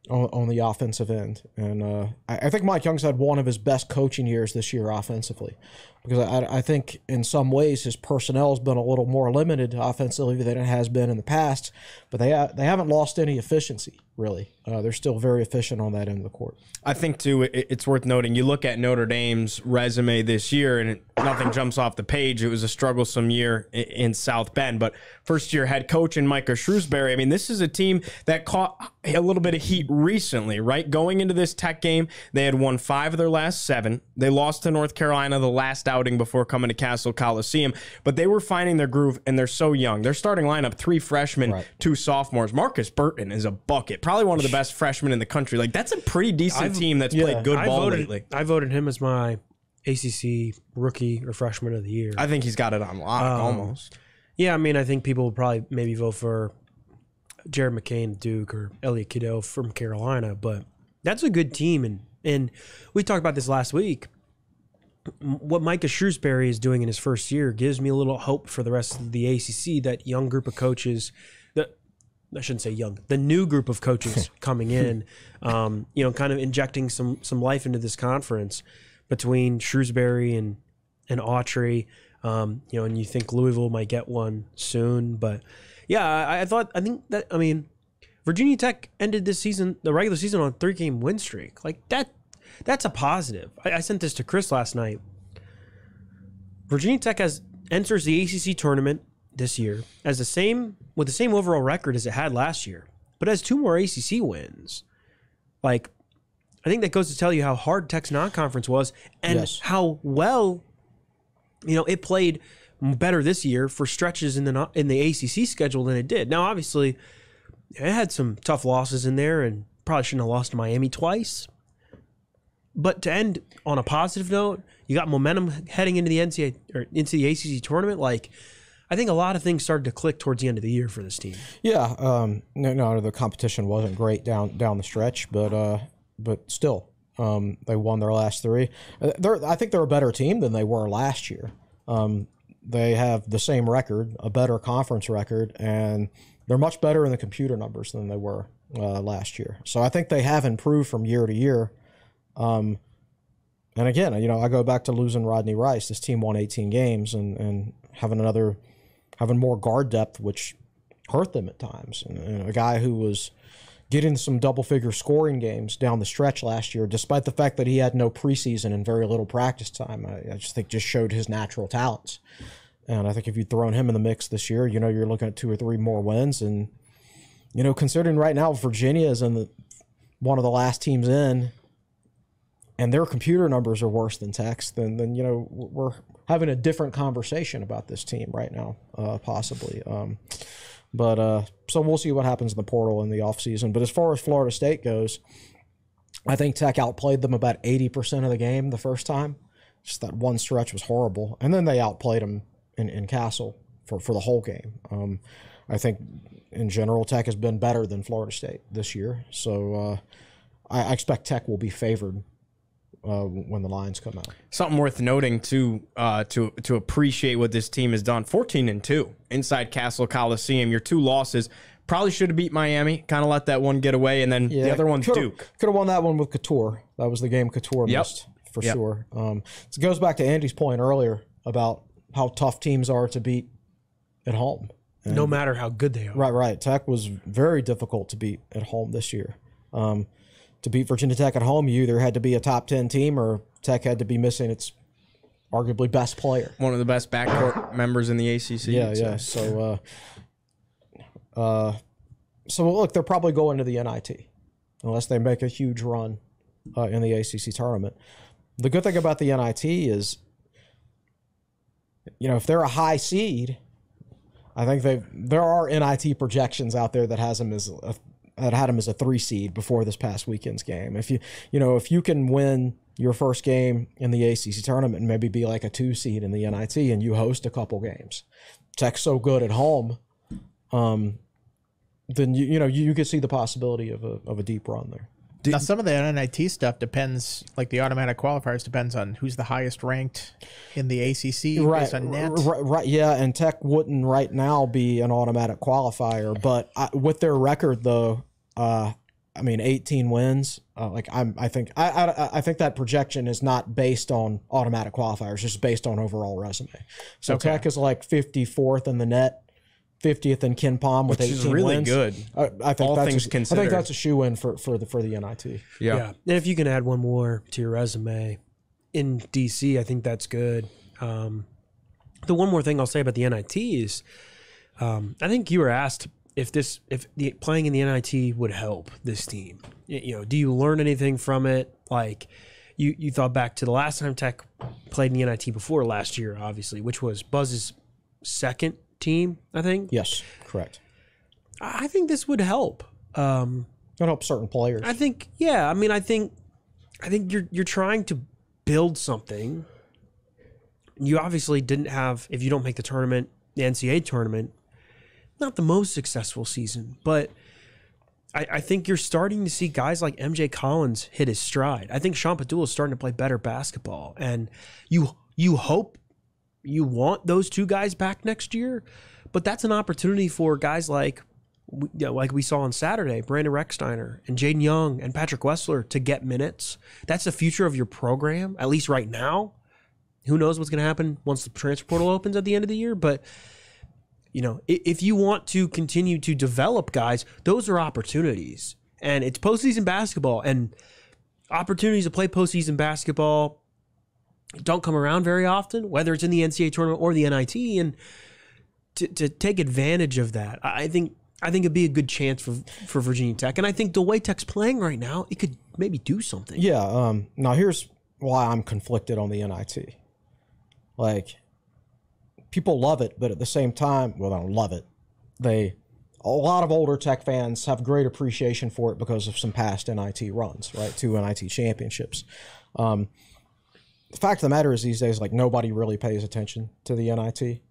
on the offensive end. And I think Mike Young's had one of his best coaching years this year offensively, because I think in some ways his personnel has been a little more limited offensively than it has been in the past, but they haven't lost any efficiency, really. They're still very efficient on that end of the court. I think, too, it's worth noting, you look at Notre Dame's resume this year, and nothing jumps off the page. It was a strugglesome year in South Bend, but first-year head coach in Micah Shrewsbury. I mean, this is a team that caught a little bit of heat recently, right? Going into this Tech game, they had won 5 of their last 7. They lost to North Carolina the last outing before coming to Cassell Coliseum, but they were finding their groove, and they're so young. Their starting lineup, 3 freshmen, right. 2 sophomores. Marcus Burton is a bucket, probably one of the best freshmen in the country. Like, that's a pretty decent team that's played good ball lately. I voted him as my ACC rookie or freshman of the year. I think he's got it on lock almost. Yeah, I mean, I think people will probably maybe vote for Jared McCain, Duke, or Elliot Kiddo from Carolina, but that's a good team. And we talked about this last week. What Micah Shrewsbury is doing in his first year gives me a little hope for the rest of the ACC, that young group of coaches that, I shouldn't say young, the new group of coaches coming in, kind of injecting some life into this conference between Shrewsbury and Autry, and you think Louisville might get one soon, but yeah, I think Virginia Tech ended this season, the regular season, on a 3-game win streak. Like that's a positive. I sent this to Chris last night. Virginia Tech enters the ACC tournament this year with the same overall record as it had last year, but has 2 more ACC wins. Like, I think that goes to tell you how hard Tech's non-conference was, and how well, it played better this year for stretches in the ACC schedule than it did. Now, obviously, it had some tough losses in there, and probably shouldn't have lost to Miami twice. But to end on a positive note, you got momentum heading into the NCAA or into the ACC tournament. Like, I think a lot of things started to click towards the end of the year for this team. Yeah, the competition wasn't great down the stretch, but still, they won their last 3. I think they're a better team than they were last year. They have the same record, a better conference record, and they're much better in the computer numbers than they were last year. So I think they have improved from year to year. And again, I go back to losing Rodney Rice. This team won 18 games and having more guard depth, which hurt them at times. And a guy who was getting some double-figure scoring games down the stretch last year, despite the fact that he had no preseason and very little practice time, I just think just showed his natural talents. And I think if you'd thrown him in the mix this year, you're looking at 2 or 3 more wins. And, considering right now Virginia is one of the last teams in, and their computer numbers are worse than Tech's, then we're having a different conversation about this team right now, possibly. So we'll see what happens in the portal in the offseason. But as far as Florida State goes, I think Tech outplayed them about 80% of the game the first time. Just that one stretch was horrible. And then they outplayed them in Cassell for the whole game. I think, in general, Tech has been better than Florida State this year. So I expect Tech will be favored when the lines come out. Something worth noting to appreciate what this team has done. 14-2 inside Cassell Coliseum. Your 2 losses probably should have beat Miami. Kind of let that one get away, and then the other one's Duke. Could have won that one with Couture. That was the game Couture missed for sure. So it goes back to Andy's point earlier about how tough teams are to beat at home. And no matter how good they are. Right. Tech was very difficult to beat at home this year. To beat Virginia Tech at home, you either had to be a top 10 team or Tech had to be missing its arguably best player. One of the best backcourt members in the ACC. Yeah. So look, they're probably going to the NIT unless they make a huge run in the ACC tournament. The good thing about the NIT is, if they're a high seed, I think there are NIT projections out there that had them as a 3 seed before this past weekend's game. If you can win your first game in the ACC tournament and maybe be like a 2 seed in the NIT and you host a couple games, Tech's so good at home, then you could see the possibility of a deep run there. Now, some of the NIT stuff depends, like the automatic qualifiers, depends on who's the highest ranked in the ACC based on net. Right, yeah, and Tech wouldn't right now be an automatic qualifier, but with their record though, 18 wins. I think that projection is not based on automatic qualifiers, just based on overall resume. So okay. Tech is like 54th in the net. 50th in Ken Palm with 18 wins. Which is really good. I think all that's things considered. I think that's a shoe-in for the NIT. Yeah. And if you can add one more to your resume in DC, I think that's good. The one more thing I'll say about the NIT is, I think you were asked if playing in the NIT would help this team. Do you learn anything from it? Like, you thought back to the last time Tech played in the NIT before last year, obviously, which was Buzz's second team, I think. Yes, correct. I think this would help. It'll help certain players. I think, yeah. I think you're trying to build something. You obviously didn't have, if you don't make the tournament, the NCAA tournament, not the most successful season, but I think you're starting to see guys like MJ Collins hit his stride. I think Sean Padula is starting to play better basketball, and you hope. You want those two guys back next year, but that's an opportunity for guys like we saw on Saturday, Brandon Recksteiner and Jaden Young and Patrick Wessler to get minutes. That's the future of your program, at least right now. Who knows what's going to happen once the transfer portal opens at the end of the year, but if you want to continue to develop guys, those are opportunities. And it's postseason basketball, and opportunities to play postseason basketball don't come around very often, whether it's in the NCAA tournament or the NIT, and to take advantage of that, I think it'd be a good chance for Virginia Tech, and I think the way Tech's playing right now, it could maybe do something. Yeah. Now here's why I'm conflicted on the NIT. Like, people love it, but at the same time, well, they don't love it. A lot of older Tech fans have great appreciation for it because of some past NIT runs, right? 2 NIT championships. The fact of the matter is these days, like, nobody really pays attention to the NIT.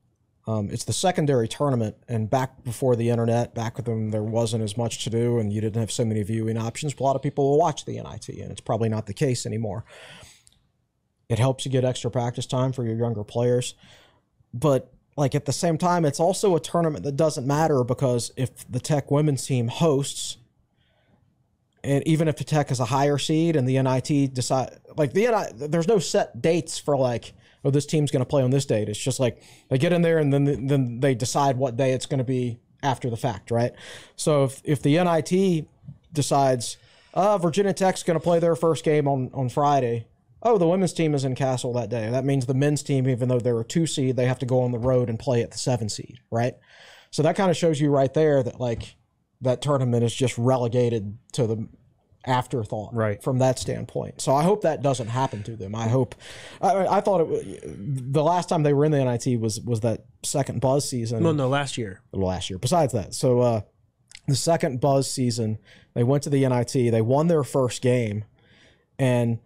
It's the secondary tournament, and back before the internet, back with them, there wasn't as much to do, and you didn't have so many viewing options. But a lot of people will watch the NIT, and it's probably not the case anymore. It helps you get extra practice time for your younger players. But, like, at the same time, it's also a tournament that doesn't matter, because if the Tech women's team hosts, and even if the Tech is a higher seed and the NIT decide, like, there's no set dates for, like, oh, this team's going to play on this date. It's just like they get in there and then they decide what day it's going to be after the fact, right? So if the NIT decides, Virginia Tech's going to play their first game on Friday, the women's team is in Cassell that day. That means the men's team, even though they're a 2 seed, they have to go on the road and play at the 7 seed, right? So that kind of shows you right there that, like, that tournament is just relegated to the afterthought, right, from that standpoint. So I hope that doesn't happen to them. I hope. I thought the last time they were in the NIT was that second Buzz season. No, last year. Besides that, so the second Buzz season, they went to the NIT. They won their first game, and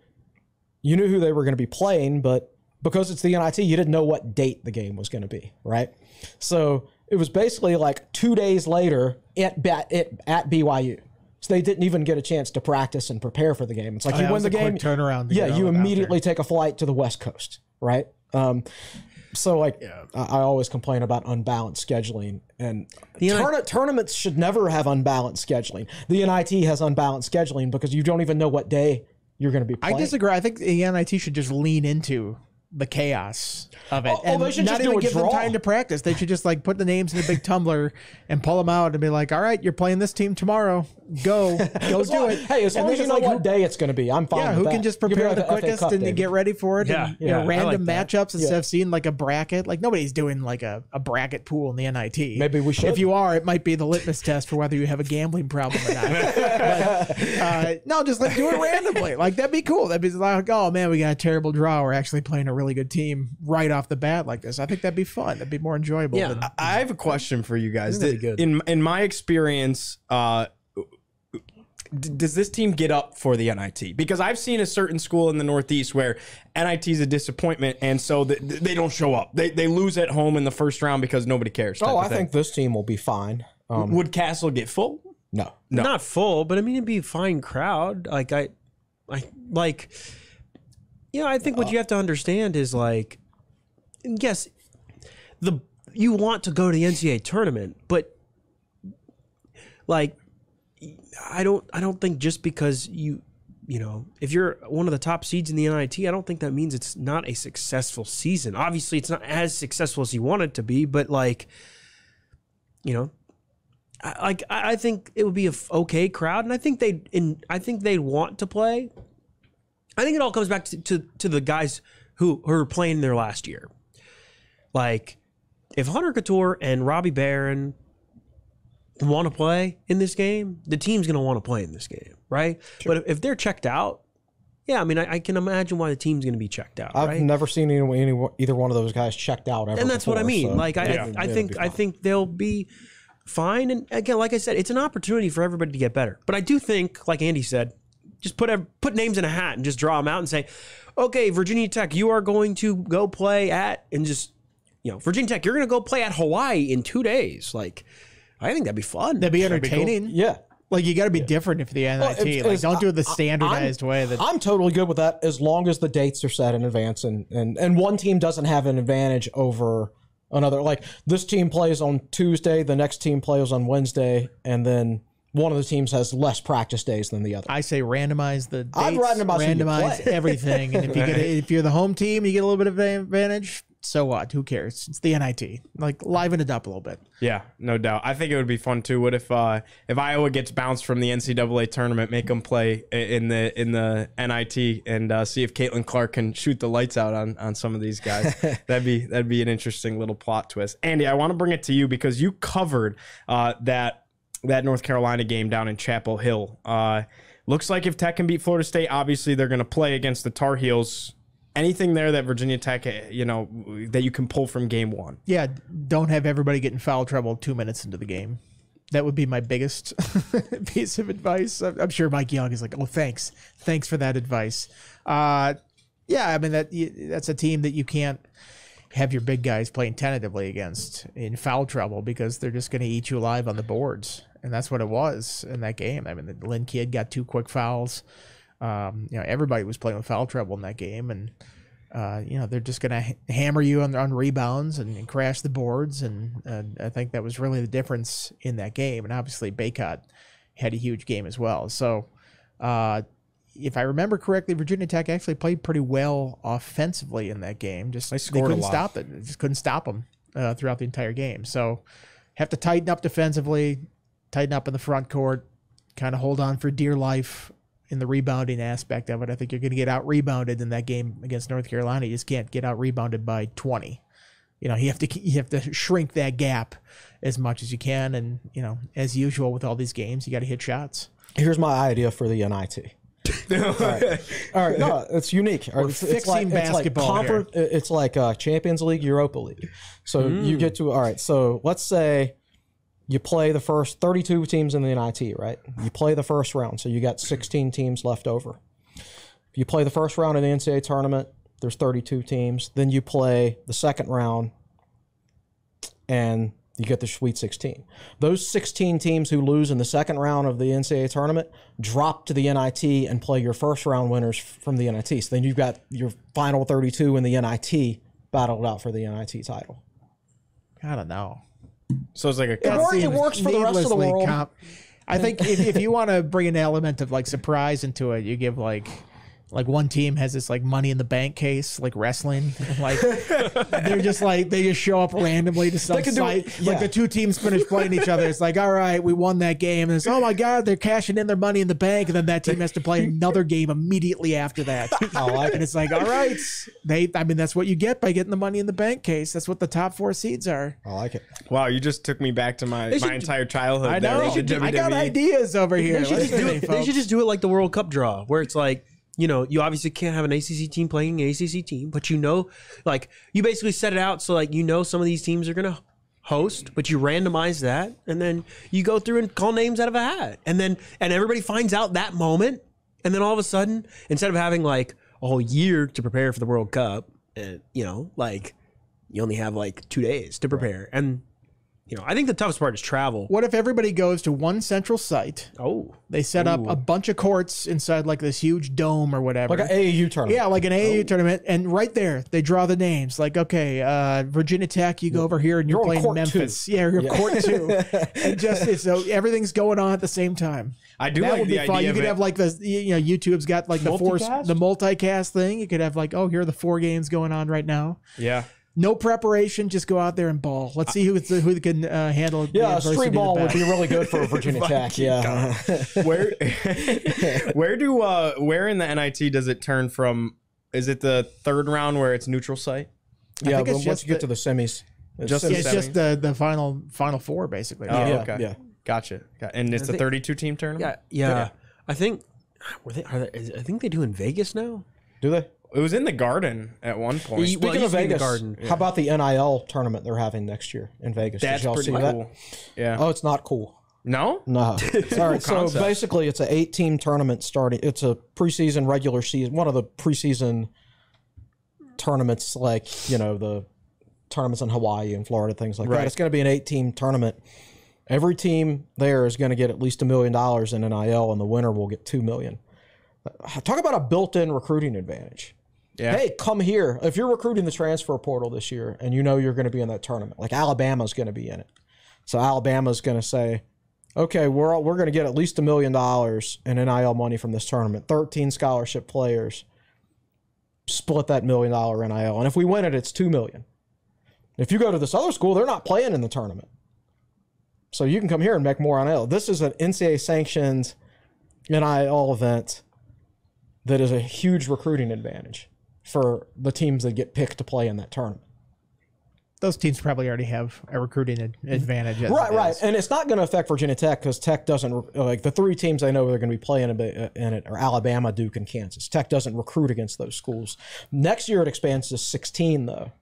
you knew who they were going to be playing, but because it's the NIT, you didn't know what date the game was going to be, right? So it was basically like 2 days later at BYU. So they didn't even get a chance to practice and prepare for the game. It's like you win the game, turnaround. Yeah, you immediately take a flight to the West Coast, right? So, like, I always complain about unbalanced scheduling, and tournaments should never have unbalanced scheduling. The NIT has unbalanced scheduling because you don't even know what day you're going to be playing. I disagree. I think the NIT should just lean into the chaos of it, and they should not just even do a give draw. them time to practice. They should just, like, put the names in a big tumbler and pull them out and be like, "All right, you're playing this team tomorrow. Go do it." Hey, as long as you know what day it's going to be, I'm fine. Yeah, with who can that. just Give me prepare like the a FA quickest Cup, and David. get ready for it? Yeah, and, yeah, random I like that. matchups instead of seeing like a bracket. Like, nobody's doing like a bracket pool in the NIT. Maybe we should. If you are, it might be the litmus test for whether you have a gambling problem or not. But, no, just like do it randomly. Like, that'd be cool. That'd be like, oh man, we got a terrible draw. We're actually playing a really good team right off the bat like this. I think that'd be fun. That'd be more enjoyable. Yeah. Than, I have a question for you guys. That'd be good. In my experience, does this team get up for the NIT? Because I've seen a certain school in the Northeast where NIT is a disappointment, and so they don't show up. They lose at home in the first round because nobody cares. I think this team will be fine. Would Cassell get full? No. Not full, but I mean, it'd be a fine crowd. I think what you have to understand is like, yes, you want to go to the NCAA tournament, but like, I don't think just because if you're one of the top seeds in the NIT, I don't think that means it's not a successful season. Obviously, it's not as successful as you want it to be, but like, I think it would be a okay crowd, and I think they'd want to play. I think it all comes back to the guys who are playing their last year. Like, if Hunter Couture and Robbie Barron want to play in this game, the team's going to want to play in this game, right? Sure. But if they're checked out, yeah, I mean, I can imagine why the team's going to be checked out. I've right? never seen either one of those guys checked out ever. And that's before, what I mean. So like, I think they'll be fine. And again, like I said, it's an opportunity for everybody to get better. But I do think, like Andy said, just put names in a hat and just draw them out and say, okay, Virginia Tech, you are going to go play at, and just, Virginia Tech, you're going to go play at Hawaii in 2 days. Like, I think that'd be fun. That'd be entertaining. Cool. Yeah. Like, you got to be different for the NIT. Don't do it the standardized way. I'm totally good with that as long as the dates are set in advance and one team doesn't have an advantage over another. Like, this team plays on Tuesday, the next team plays on Wednesday, and then one of the teams has less practice days than the other. I say randomize the dates, I'd randomize everything. And if you're the home team, you get a little bit of advantage. So what? Who cares? It's the NIT. Like, liven it up a little bit. Yeah, no doubt. I think it would be fun too. What if Iowa gets bounced from the NCAA tournament, make them play in the NIT, and see if Caitlin Clark can shoot the lights out on some of these guys? That'd be an interesting little plot twist. Andy, I want to bring it to you because you covered that North Carolina game down in Chapel Hill. Looks like if Tech can beat Florida State, obviously they're going to play against the Tar Heels. Anything there that Virginia Tech, that you can pull from game one? Yeah, don't have everybody get in foul trouble 2 minutes into the game. That would be my biggest piece of advice. I'm sure Mike Young is like, oh, thanks for that advice. Yeah, I mean, that's a team that you can't have your big guys playing tentatively against in foul trouble because they're just going to eat you alive on the boards. And that's what it was in that game. I mean, Lynn Kidd got 2 quick fouls. Everybody was playing with foul trouble in that game, and they're just going to hammer you on rebounds and crash the boards, and I think that was really the difference in that game. And obviously, Baycott had a huge game as well. So, if I remember correctly, Virginia Tech actually played pretty well offensively in that game. Just they couldn't stop it. They just couldn't stop them throughout the entire game. So, have to tighten up defensively, tighten up in the front court, kind of hold on for dear life in the rebounding aspect of it. I think you're going to get out-rebounded in that game against North Carolina. You just can't get out-rebounded by 20. You have to shrink that gap as much as you can. And, as usual with all these games, you got to hit shots. Here's my idea for the NIT. All right. No, it's unique. We're fixing basketball here. It's like Champions League, Europa League. So you get to, all right, so let's say you play the first 32 teams in the NIT, right? You play the first round, so you got 16 teams left over. If you play the first round of the NCAA tournament, there's 32 teams. Then you play the second round, and you get the Sweet 16. Those 16 teams who lose in the second round of the NCAA tournament drop to the NIT and play your first round winners from the NIT. So then you've got your final 32 in the NIT battled out for the NIT title. I don't know. So it's like it works for the rest of the world. I think if you want to bring an element of like surprise into it, you give like one team has this like Money in the Bank case, like wrestling, like they just show up randomly to some site. Like the 2 teams finish playing each other. It's like, all right, we won that game, and it's, oh my god, they're cashing in their Money in the Bank, and then that team has to play another game immediately after that. And it's like, all right, that's what you get by getting the Money in the Bank case. That's what the top 4 seeds are. I like it. Wow, you just took me back to my entire childhood. I know. I got ideas over here. They should just do it like the World Cup draw, where it's like, you obviously can't have an ACC team playing an ACC team, but you basically set it out so some of these teams are going to host, but you randomize that, and then you go through and call names out of a hat, and everybody finds out that moment, and then all of a sudden, instead of having like a whole year to prepare for the World Cup, you only have like 2 days to prepare, and I think the toughest part is travel. What if everybody goes to one central site? Oh, They set up a bunch of courts inside like this huge dome or whatever. Like an AAU tournament. Yeah, like an AAU tournament. And right there, they draw the names. Like, okay, Virginia Tech, you go over here and you're playing court Memphis. two. Yeah, you're court 2. And just so everything's going on at the same time. I do That like would the be fun. idea You of could it. have like the, YouTube's got like the Multicast? the multicast thing. You could have like, oh, here are the 4 games going on right now. Yeah. No preparation, just go out there and ball. Let's see who can handle. the Yeah, adversity street the ball would best. be really good for Virginia Tech. Yeah. Where where in the NIT does it turn from? Is it the 3rd round where it's neutral site? Yeah, think but it's once just you get to the semis, Just Yeah, the it's semis? just the final 4 basically. Oh, yeah, okay. yeah. Gotcha. And it's a 32 team tournament. yeah. I think I think they do in Vegas now. Do they? It was in the Garden at one point. Well, Speaking it of used to be in the Vegas, Garden. how about the NIL tournament they're having next year in Vegas? That's Did y'all pretty see cool. that? Yeah. Oh, it's not cool. No? No. Sorry. So concept. basically, it's an 8-team tournament starting. It's a preseason, regular season, one of the preseason tournaments, like the tournaments in Hawaii and Florida, things like Right. that. It's going to be an 8-team tournament. Every team there is going to get at least $1 million in NIL, and the winner will get $2 million. Talk about a built-in recruiting advantage. Yeah. Hey, come here. If you're recruiting the transfer portal this year and you're going to be in that tournament, like Alabama's going to be in it. So Alabama's going to say, okay, we're going to get at least $1 million in NIL money from this tournament. 13 scholarship players. Split that $1 million NIL. And if we win it, it's $2 million. If you go to this other school, they're not playing in the tournament. So you can come here and make more NIL. This is an NCAA sanctioned NIL event that is a huge recruiting advantage for the teams that get picked to play in that tournament. Those teams probably already have a recruiting advantage. as Right, it right. is. And it's not going to affect Virginia Tech because Tech doesn't, like the 3 teams I know they're going to be playing in it are Alabama, Duke, and Kansas. Tech doesn't recruit against those schools. Next year it expands to 16, though.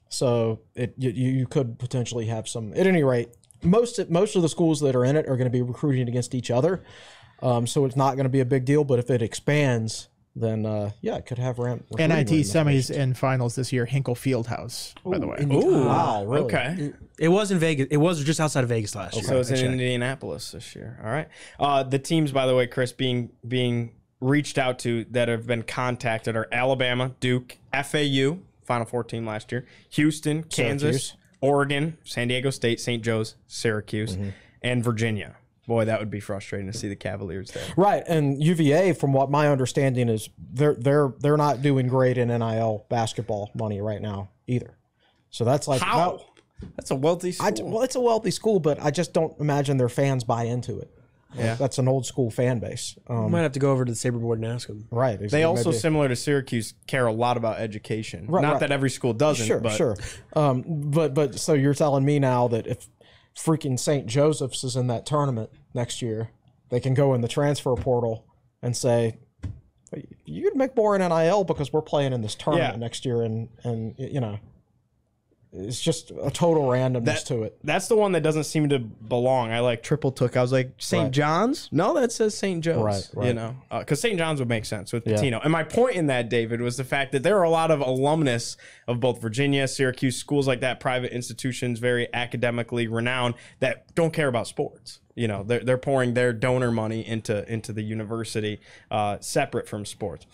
So you could potentially have some, at any rate, most of the schools that are in it are going to be recruiting against each other. So it's not going to be a big deal. But if it expands, then it could have NIT semis and finals this year, Hinkle Fieldhouse, by the way. Ooh. Wow, really? Okay. It was in Vegas. It was just outside of Vegas last year. So it's in Indianapolis this year. All right. The teams, by the way, Chris, being reached out to that have been contacted are Alabama, Duke, FAU, Final Four team last year, Houston, Kansas, Syracuse. Oregon, San Diego State, St. Joe's, Syracuse, and Virginia. Boy, that would be frustrating to see the Cavaliers there. Right, and UVA, from what my understanding is, they're not doing great in NIL basketball money right now either. So that's like How? That's a wealthy school. well, it's a wealthy school, but I just don't imagine their fans buy into it. Yeah. That's an old school fan base. Might have to go over to the Sabre board and ask them. Right. They also, maybe. similar to Syracuse, care a lot about education. Right, Not right. that every school doesn't, Sure, but sure. But so you're telling me now that if freaking St. Joseph's is in that tournament next year, they can go in the transfer portal and say, you could make more in NIL because we're playing in this tournament next year, and it's just a total randomness to it. That's the one that doesn't seem to belong. I like triple took. I was like, St. Right. John's? No, that says St. Joe's. Right. Because St. John's would make sense with Patino. And my point in that, David, was the fact that there are a lot of alumnus of both Virginia, Syracuse, schools like that, private institutions, very academically renowned, that don't care about sports. They're pouring their donor money into the university separate from sports.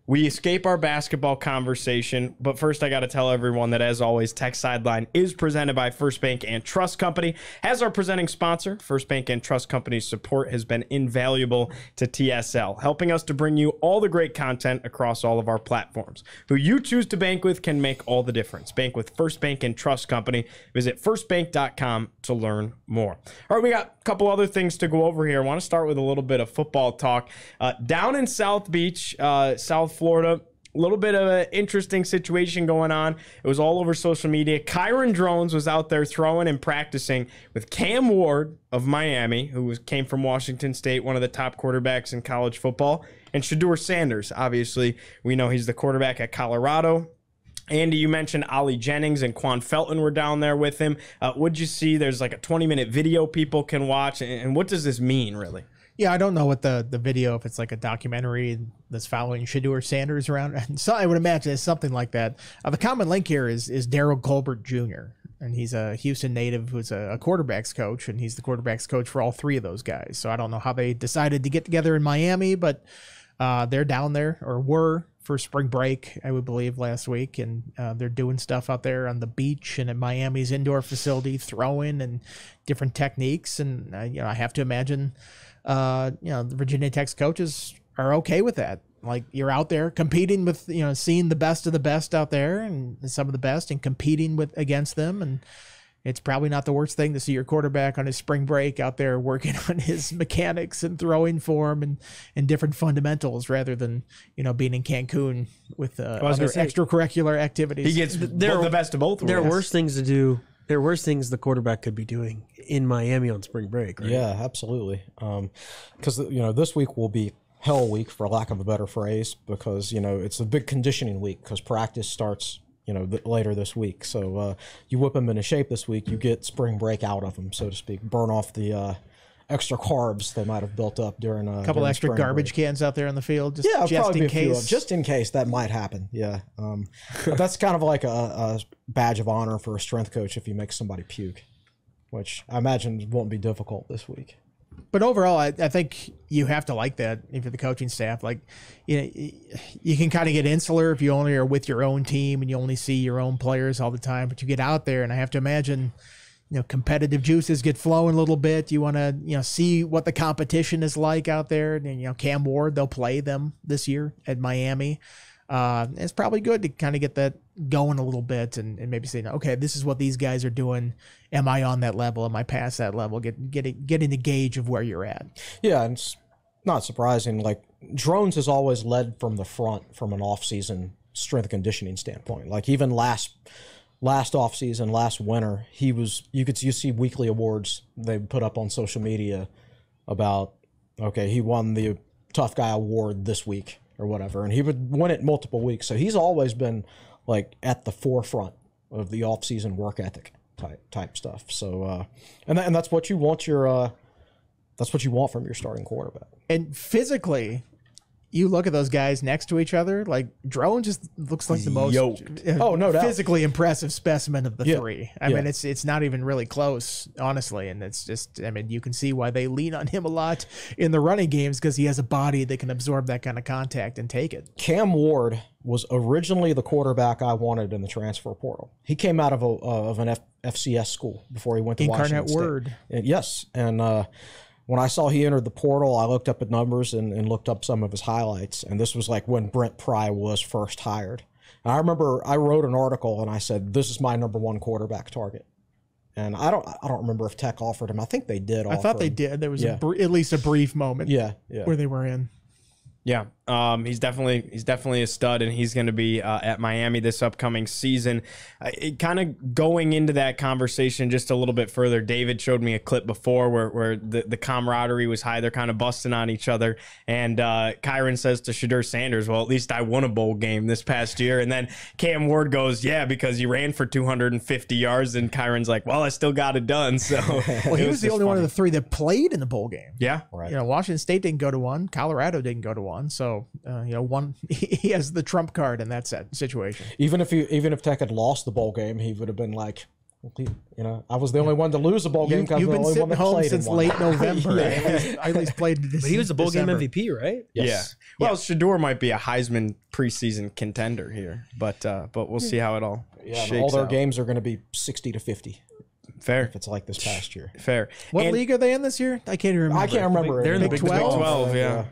We escape our basketball conversation, but first I got to tell everyone that, as always, Tech Sideline is presented by First Bank and Trust Company. As our presenting sponsor, First Bank and Trust Company's support has been invaluable to TSL, helping us to bring you all the great content across all of our platforms. Who you choose to bank with can make all the difference. Bank with First Bank and Trust Company. Visit firstbank.com to learn more. All right, we got a couple other things to go over here. I want to start with a little bit of football talk. Down in South Beach, South Florida, a little bit of an interesting situation going on. It was all over social media. Kyron Drones was out there throwing and practicing with Cam Ward of Miami, who came from Washington State, one of the top quarterbacks in college football, and Shedeur Sanders. Obviously, we know he's the quarterback at Colorado. Andy, you mentioned Ollie Jennings and Quan Felton were down there with him. What'd you see? There's like a 20-minute video people can watch. And what does this mean, really? Yeah, I don't know what the video, if it's like a documentary that's following Shedeur Sanders around. So I would imagine it's something like that. The common link here is Daryl Colbert Jr. and he's a Houston native who's a quarterback's coach, and he's the quarterback's coach for all 3 of those guys. So I don't know how they decided to get together in Miami, but they're down there, or were, for spring break, I would believe, last week, and they're doing stuff out there on the beach and at Miami's indoor facility, throwing and different techniques. And I have to imagine, the Virginia Tech's coaches are okay with that. Like, you're out there competing with, seeing the best of the best out there, and some of the best, and competing against them. And it's probably not the worst thing to see your quarterback on his spring break out there working on his mechanics and throwing form and different fundamentals, rather than, being in Cancun with other extracurricular actitivity. He gets the best of both worlds. There are worse things to do. There are worse things the quarterback could be doing in Miami on spring break, right? Yeah, absolutely. Because, this week will be hell week, for lack of a better phrase, because, it's a big conditioning week, because practice starts later this week. So you whip them into shape this week, you get spring break out of them, so to speak, burn off the extra carbs they might have built up during a couple extra garbage cans out there on the field, just in case. Just in case that might happen. Yeah. But that's kind of like a badge of honor for a strength coach if you make somebody puke, which I imagine won't be difficult this week. But overall, I think you have to like that if you're the coaching staff. Like, you can kind of get insular if you only are with your own team and you only see your own players all the time. But you get out there, and I have to imagine, competitive juices get flowing a little bit. You want to, see what the competition is like out there. And, Cam Ward, they'll play them this year at Miami. It's probably good to kind of get that going a little bit and maybe say, okay, this is what these guys are doing. Am I on that level? Am I past that level? Getting the gauge of where you're at. Yeah, and it's not surprising. Like, Drones has always led from the front from an off-season strength and conditioning standpoint. Like, even last off-season, last winter, you see weekly awards they put up on social media about, okay, he won the Tough Guy Award this week, or whatever, and he would win it multiple weeks. So he's always been like at the forefront of the off-season work ethic type stuff. So and that's what you want that's what you want from your starting quarterback. And physically, you look at those guys next to each other, like, Drone just looks like the most no doubt, physically impressive specimen of the 3. I mean, it's not even really close, honestly. And it's just, you can see why they lean on him a lot in the running games, because he has a body that can absorb that kind of contact and take it. Cam Ward was originally the quarterback I wanted in the transfer portal. He came out of an FCS school before he went to Washington State. Word. Yes, and when I saw he entered the portal, I looked up at numbers and looked up some of his highlights. And this was like when Brent Pry was first hired. And I remember I wrote an article and I said, this is my number 1 quarterback target. And I don't remember if Tech offered him. I think they did. I thought they did. There was at least a brief moment where they were in. Yeah, he's definitely a stud, and he's going to be at Miami this upcoming season. Kind of going into that conversation just a little bit further, David showed me a clip before where the camaraderie was high. They're kind of busting on each other, and Kyron says to Shadur Sanders, well, at least I won a bowl game this past year. And then Cam Ward goes, yeah, because you ran for 250 yards, and Kyron's like, well, I still got it done. So well, he was the only one of the 3 that played in the bowl game. Yeah, right. Washington State didn't go to one. Colorado didn't go to one. So one, he has the trump card in that situation. Even if Tech had lost the bowl game, he would have been like, I was the only one to lose a bowl game because you've been sitting home since late November. Yeah. I at least played. But he was a bowl game MVP, right? Yes. Yeah. Well, Shadur might be a Heisman preseason contender here, but we'll see how it all shakes all their out. games are going to be 60-50. Fair. If it's like this past year. Fair. What league are they in this year? I can't even remember. I can't remember. They're in the Big Big 12. 12, yeah.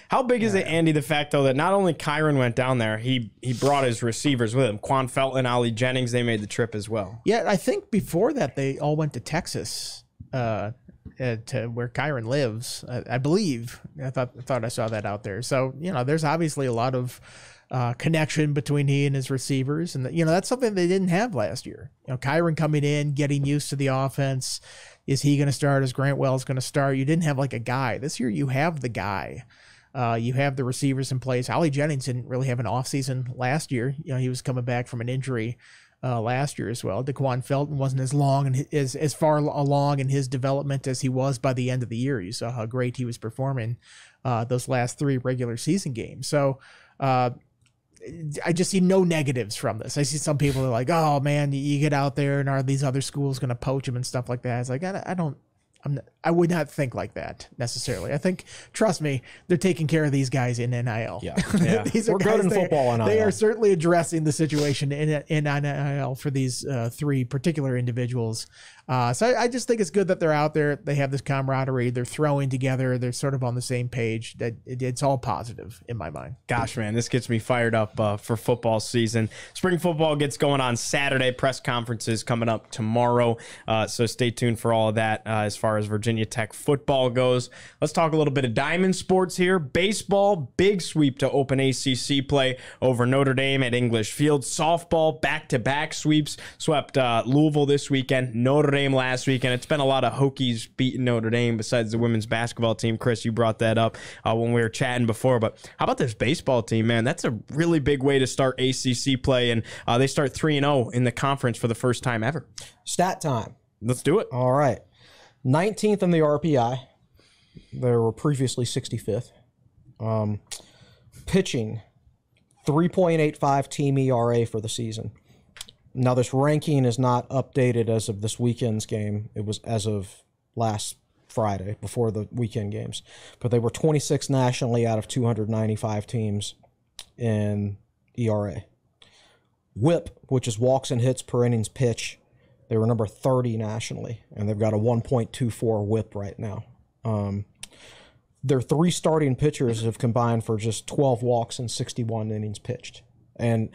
How big is it, Andy, the fact, though, that not only Kyron went down there, he brought his receivers with him. Quan Felton, Ollie Jennings, they made the trip as well. Yeah, I think before that they all went to Texas, to where Kyron lives, I believe. I thought I saw that out there. So, there's obviously a lot of connection between he and his receivers. And, that's something they didn't have last year. Kyron coming in, getting used to the offense. Is he going to start? Is Grant Wells going to start? You didn't have like a guy. This year you have the guy. You have the receivers in place. Ollie Jennings didn't really have an offseason last year. He was coming back from an injury last year as well. DeQuan Felton wasn't as long and as far along in his development as he was by the end of the year. You saw how great he was performing those last 3 regular season games. So I just see no negatives from this. I see some people that are like, oh man, you get out there and are these other schools going to poach them and stuff like that? It's like, I would not think like that necessarily. I think, trust me, they're taking care of these guys in NIL. Yeah. These are We're good in football NIL. They are certainly addressing the situation in NIL for these three particular individuals. So I just think it's good that they're out there. They have this camaraderie. They're throwing together. They're sort of on the same page. That it's all positive in my mind. Gosh, man, this gets me fired up for football season. Spring football gets going on Saturday. Press conferences coming up tomorrow. So stay tuned for all of that as far as Virginia Tech football goes. Let's talk a little bit of Diamond sports here. Baseball, big sweep to open ACC play over Notre Dame at English Field. Softball, back-to-back sweeps. Swept Louisville this weekend. Notre Dame last week, and it's been a lot of Hokies beating Notre Dame besides the women's basketball team. Chris, you brought that up when we were chatting before, but how about this baseball team, man? That's a really big way to start ACC play, and they start 3-0 in the conference for the first time ever. Stat time. Let's do it. All right. 19th in the RPI. They were previously 65th. Pitching, 3.85 team ERA for the season. Now, this ranking is not updated as of this weekend's game. It was as of last Friday, before the weekend games. But they were 26 nationally out of 295 teams in ERA. WHIP, which is walks and hits per innings pitch, they were number 30 nationally, and they've got a 1.24 WHIP right now. Their three starting pitchers have combined for just 12 walks and 61 innings pitched. And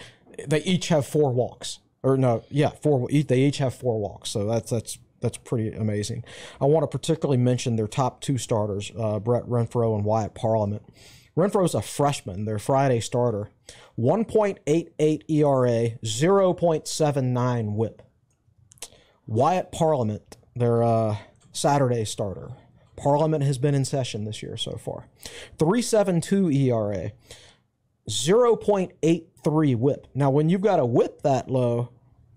they each have 4 walks. Or no, yeah, 4. They each have 4 walks, so that's pretty amazing. I want to particularly mention their top 2 starters, Brett Renfroe and Wyatt Parliament. Renfroe's a freshman, their Friday starter. 1.88 ERA, 0.79 WHIP. Wyatt Parliament, their Saturday starter. Parliament has been in session this year so far. 3.72 ERA, 0.83 WHIP. Now, when you've got a WHIP that low,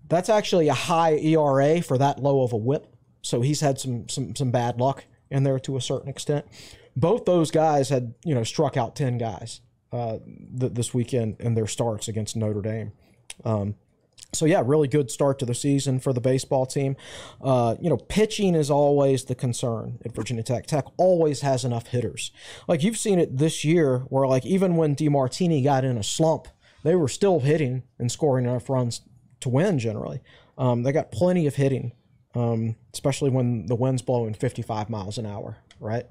that's actually a high ERA for that low of a WHIP. So he's had some bad luck in there to a certain extent. Both those guys had, struck out 10 guys this weekend in their starts against Notre Dame. So, yeah, really good start to the season for the baseball team. Pitching is always the concern at Virginia Tech. Tech always has enough hitters. Like, you've seen it this year where, like, even when DeMartini got in a slump, they were still hitting and scoring enough runs to win generally. They got plenty of hitting, especially when the wind's blowing 55 miles an hour, right?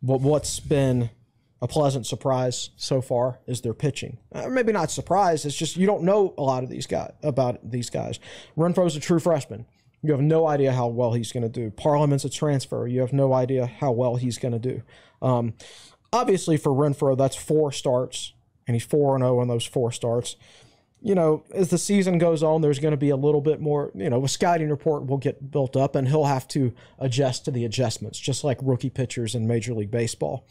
What's been a pleasant surprise so far is their pitching. Maybe not surprise. It's just you don't know a lot of these guys. Renfroe's a true freshman. You have no idea how well he's going to do. Parliament's a transfer. You have no idea how well he's going to do. Obviously, for Renfroe, that's 4 starts, and he's 4-0 in those 4 starts. As the season goes on, there's going to be a little bit more, a scouting report will get built up, and he'll have to adjust to the adjustments, just like rookie pitchers in Major League Baseball.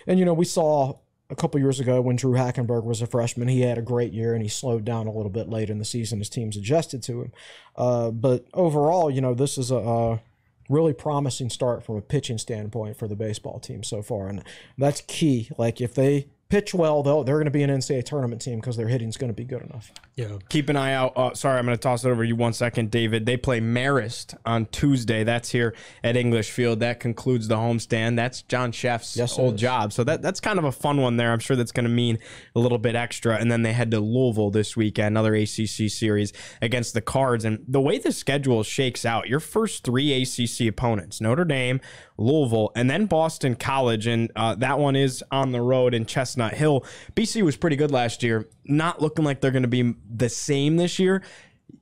And, we saw a couple years ago when Drew Hackenberg was a freshman, he had a great year, and he slowed down a little bit late in the season as teams adjusted to him. But overall, this is a really promising start from a pitching standpoint for the baseball team so far, and that's key. Like, if they pitch well, though, they're going to be an NCAA tournament team because their hitting's going to be good enough. Yeah. Keep an eye out. Sorry, I'm going to toss it over to you 1 second, David. They play Marist on Tuesday. That's here at English Field. That concludes the homestand. That's John Sheff's old job. So that's kind of a fun one there. I'm sure that's going to mean a little bit extra. And then they head to Louisville this weekend, another ACC series against the Cards. And the way the schedule shakes out, your first 3 ACC opponents, Notre Dame, Louisville, and then Boston College. And that one is on the road in Chestnut Hill. BC was pretty good last year. Not looking like they're going to be the same this year.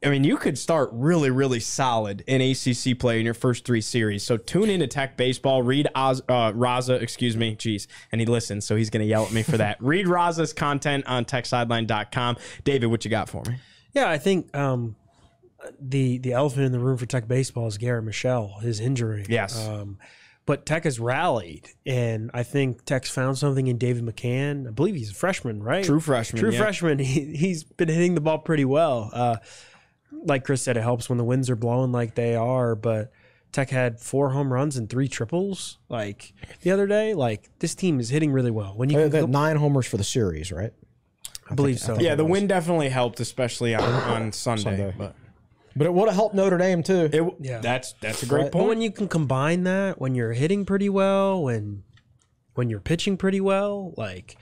I mean, you could start really, really solid in ACC play in your first 3 series. So tune into Tech Baseball. Read Raza, Jeez. And he listens, so he's going to yell at me for that. Read Raza's content on techsideline.com. David, what you got for me? Yeah, I think the elephant in the room for Tech Baseball is Garrett Michelle, his injury. Yes. But Tech has rallied, and I think Tech's found something in David McCann. I believe he's a freshman, right? True freshman. Freshman. He's been hitting the ball pretty well. Like Chris said, it helps when the winds are blowing like they are, but Tech had 4 home runs and 3 triples like the other day. Like, this team is hitting really well. When you They had 9 homers for the series, right? I believe so. Yeah, the win definitely helped, especially on Sunday. But it would have helped Notre Dame too. That's a great Right. But point. when you can combine that, when you're hitting pretty well, when you're pitching pretty well, like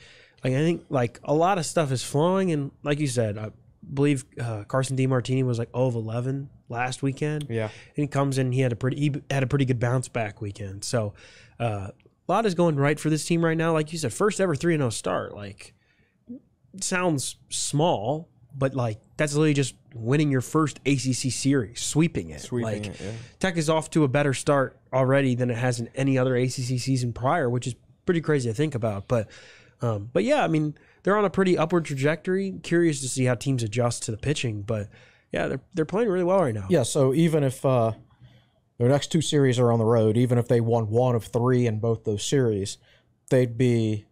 I think like a lot of stuff is flowing. And like you said, I believe Carson DiMartini was like 0 of 11 last weekend. Yeah. And he comes in, he had a pretty good bounce back weekend. So a lot is going right for this team right now. Like you said, first ever 3-0 start. Like, it sounds small, but like that's literally just winning your first ACC series, sweeping it. Tech is off to a better start already than it has in any other ACC season prior, which is pretty crazy to think about. But yeah, I mean, they're on a pretty upward trajectory. Curious to see how teams adjust to the pitching, but yeah, they're playing really well right now. Yeah, so even if their next 2 series are on the road, even if they won 1 of 3 in both those series, they'd be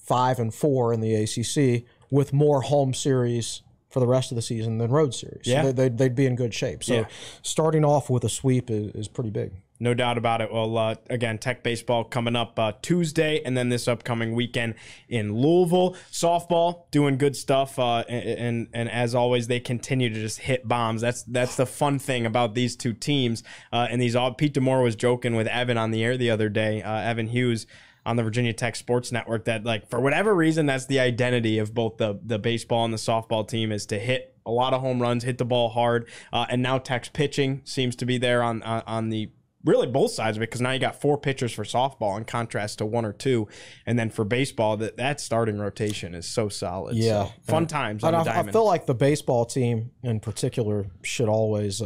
5-4 in the ACC with more home series for the rest of the season than road series. Yeah. So they'd be in good shape. So starting off with a sweep is pretty big. No doubt about it. Well, again, Tech baseball coming up Tuesday, and then this upcoming weekend in Louisville. Softball doing good stuff, and as always, they continue to just hit bombs. That's the fun thing about these two teams. And Pete DeMore was joking with Evan on the air the other day, Evan Hughes, on the Virginia Tech Sports Network, that like for whatever reason, that's the identity of both the baseball and the softball team, is to hit a lot of home runs, hit the ball hard, and now Tech's pitching seems to be there on the really both sides of it, because now you got 4 pitchers for softball in contrast to 1 or 2, and then for baseball that starting rotation is so solid. Yeah, so, fun times on the diamond. I feel like the baseball team in particular should always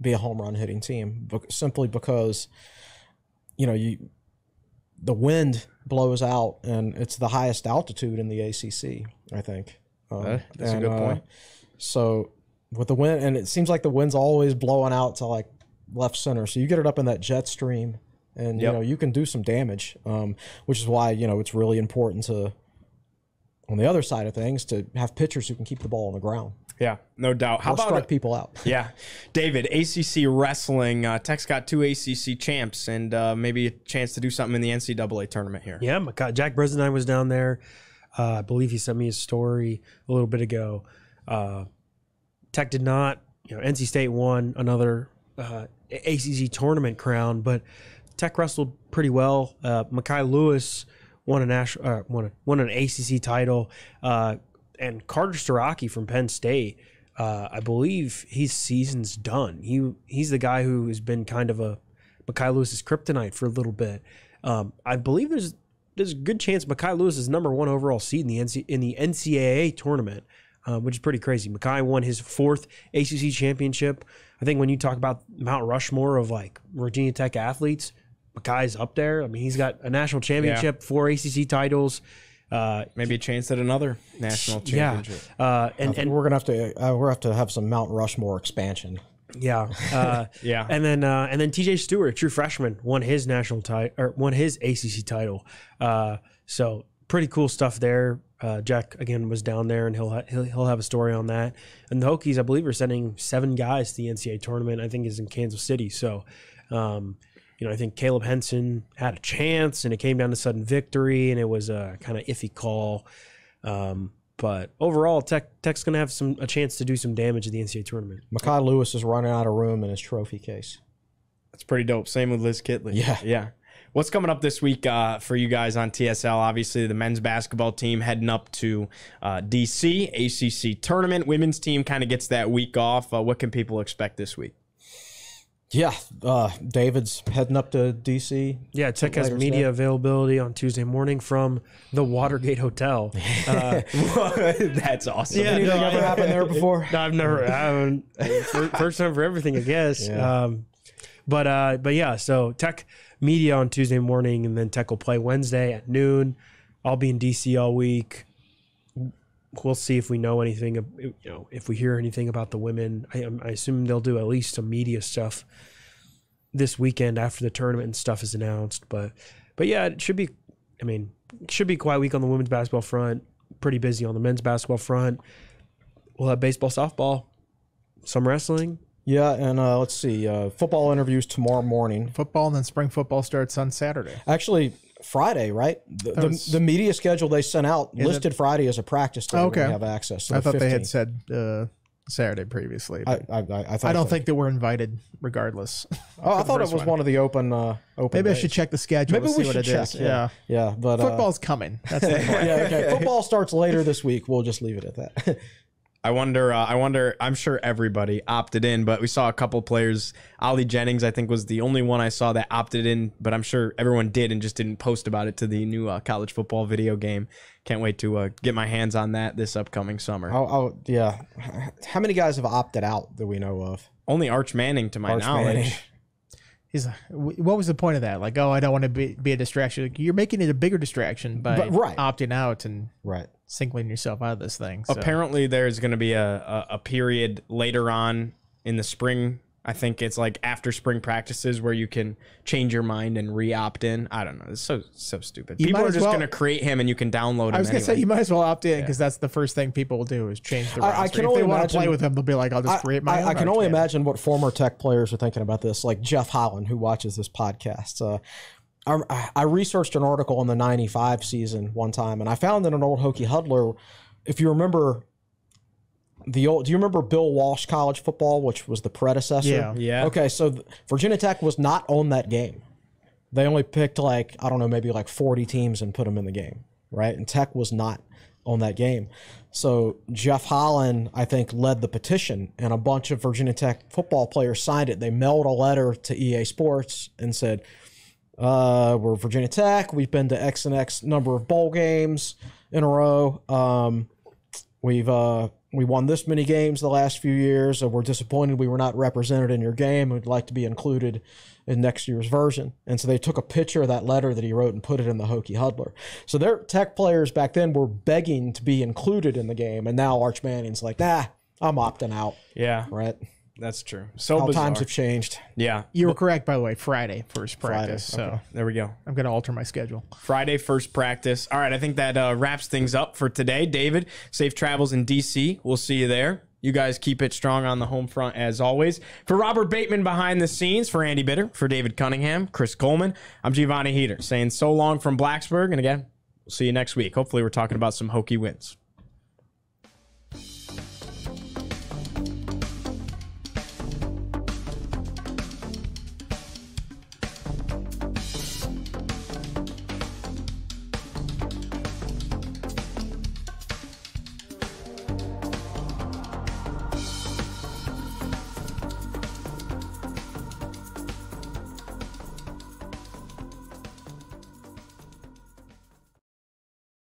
be a home run hitting team, simply because the wind blows out, and it's the highest altitude in the ACC, I think. That's a good point. So with the wind, and it seems like the wind's always blowing out to like left center, so you get it up in that jet stream, and you can do some damage, which is why it's really important to, on the other side of things, to have pitchers who can keep the ball on the ground. Yeah, no doubt. How about strike people out? Yeah. David, ACC wrestling. Tech's got 2 ACC champs, and maybe a chance to do something in the NCAA tournament here. Yeah, Jack Bresnine was down there. I believe he sent me a story a little bit ago. Tech did not. NC State won another ACC tournament crown, but Tech wrestled pretty well. Mekhi Lewis won an ACC title. And Carter Starocki from Penn State, I believe his season's done. He's the guy who has been kind of a Mekhi Lewis's kryptonite for a little bit. I believe there's a good chance Mekhi Lewis is number 1 overall seed in the NCAA tournament, which is pretty crazy. Mekhi won his 4th ACC championship. I think when you talk about Mount Rushmore of like Virginia Tech athletes, Mekhi's up there. I mean, he's got a national championship, 4 ACC titles. Maybe a chance at another national championship. And we're gonna have to have some Mount Rushmore expansion. Yeah, yeah. And then TJ Stewart, true freshman, won his won his ACC title. So pretty cool stuff there. Jack again was down there, and he'll have a story on that. And the Hokies, I believe, are sending 7 guys to the NCAA tournament. I think is in Kansas City. So. I think Caleb Henson had a chance, and it came down to sudden victory, and it was a kind of iffy call. But overall, Tech's going to have a chance to do some damage at the NCAA tournament. Mekhi Lewis is running out of room in his trophy case. That's pretty dope. Same with Liz Kitley. Yeah. What's coming up this week for you guys on TSL? Obviously, the men's basketball team heading up to D.C., ACC Tournament. Women's team kind of gets that week off. What can people expect this week? Yeah, David's heading up to D.C. Yeah, Tech has media availability on Tuesday morning from the Watergate Hotel. That's awesome. Yeah, anything ever happened there before? No, I've never. First time for everything, I guess. Yeah. But yeah, so Tech media on Tuesday morning, and then Tech will play Wednesday at noon. I'll be in D.C. all week. We'll see if we know anything, if we hear anything about the women. I assume they'll do at least some media stuff this weekend after the tournament and stuff is announced. But yeah, it should be a quiet week on the women's basketball front. Pretty busy on the men's basketball front. We'll have baseball, softball, some wrestling, Yeah, and let's see. Football interviews tomorrow morning. Football, and then spring football starts on Saturday. Actually, Friday, right? The media schedule they sent out listed Friday as a practice day. Okay. When we have access. So I thought 15th. they had said Saturday previously. But I don't think that we're invited regardless. Oh, I thought it was one of the open Maybe days. I should check the schedule. Maybe to see we what should it check. is. Yeah. Yeah, but Football's coming. That's the point. yeah, okay. Football starts later this week. We'll just leave it at that. I wonder, I'm sure everybody opted in, but we saw a couple players. Ollie Jennings, I think, was the only one I saw that opted in, but I'm sure everyone did and just didn't post about it to the new college football video game. Can't wait to get my hands on that this upcoming summer. Oh, yeah. How many guys have opted out that we know of? Only Arch Manning, to my knowledge. Manning. What was the point of that? Like, oh, I don't want to be a distraction. Like, you're making it a bigger distraction by opting out and singling yourself out of this thing. So. Apparently, there's going to be a period later on in the spring. I think it's like after spring practices where you can change your mind and re-opt in. I don't know. It's so stupid. People are just going to create him and you can download him. I was going to say you might as well opt in because that's the first thing people will do is change the roster. I can if only they want to play with him, they'll be like, I'll just create my own. I can only imagine what former Tech players are thinking about this, like Jeff Holland, who watches this podcast. I researched an article in the 95 season one time, and I found in an old Hokie Huddler, if you remember do you remember Bill Walsh College Football, which was the predecessor? Yeah. Okay, so Virginia Tech was not on that game. They only picked maybe 40 teams and put them in the game, right? And Tech was not on that game. So Jeff Holland, I think, led the petition, and a bunch of Virginia Tech football players signed it. They mailed a letter to EA Sports and said, we're Virginia Tech. We've been to X and X number of bowl games in a row. We won this many games the last few years, and we're disappointed we were not represented in your game. We'd like to be included in next year's version. And so they took a picture of that letter that he wrote and put it in the Hokie Huddler. So their Tech players back then were begging to be included in the game, and now Arch Manning's like, nah, I'm opting out. Yeah. Right? That's true. So how bizarre. times have changed. Yeah. You were correct, by the way. Friday, first practice. Friday, So there we go. I'm going to alter my schedule. Friday, first practice. All right, I think that wraps things up for today. David, safe travels in D.C. We'll see you there. You guys keep it strong on the home front as always. For Robert Bateman behind the scenes, for Andy Bitter, for David Cunningham, Chris Coleman, I'm Giovanni Heater saying so long from Blacksburg. And again, we'll see you next week. Hopefully we're talking about some Hokie wins.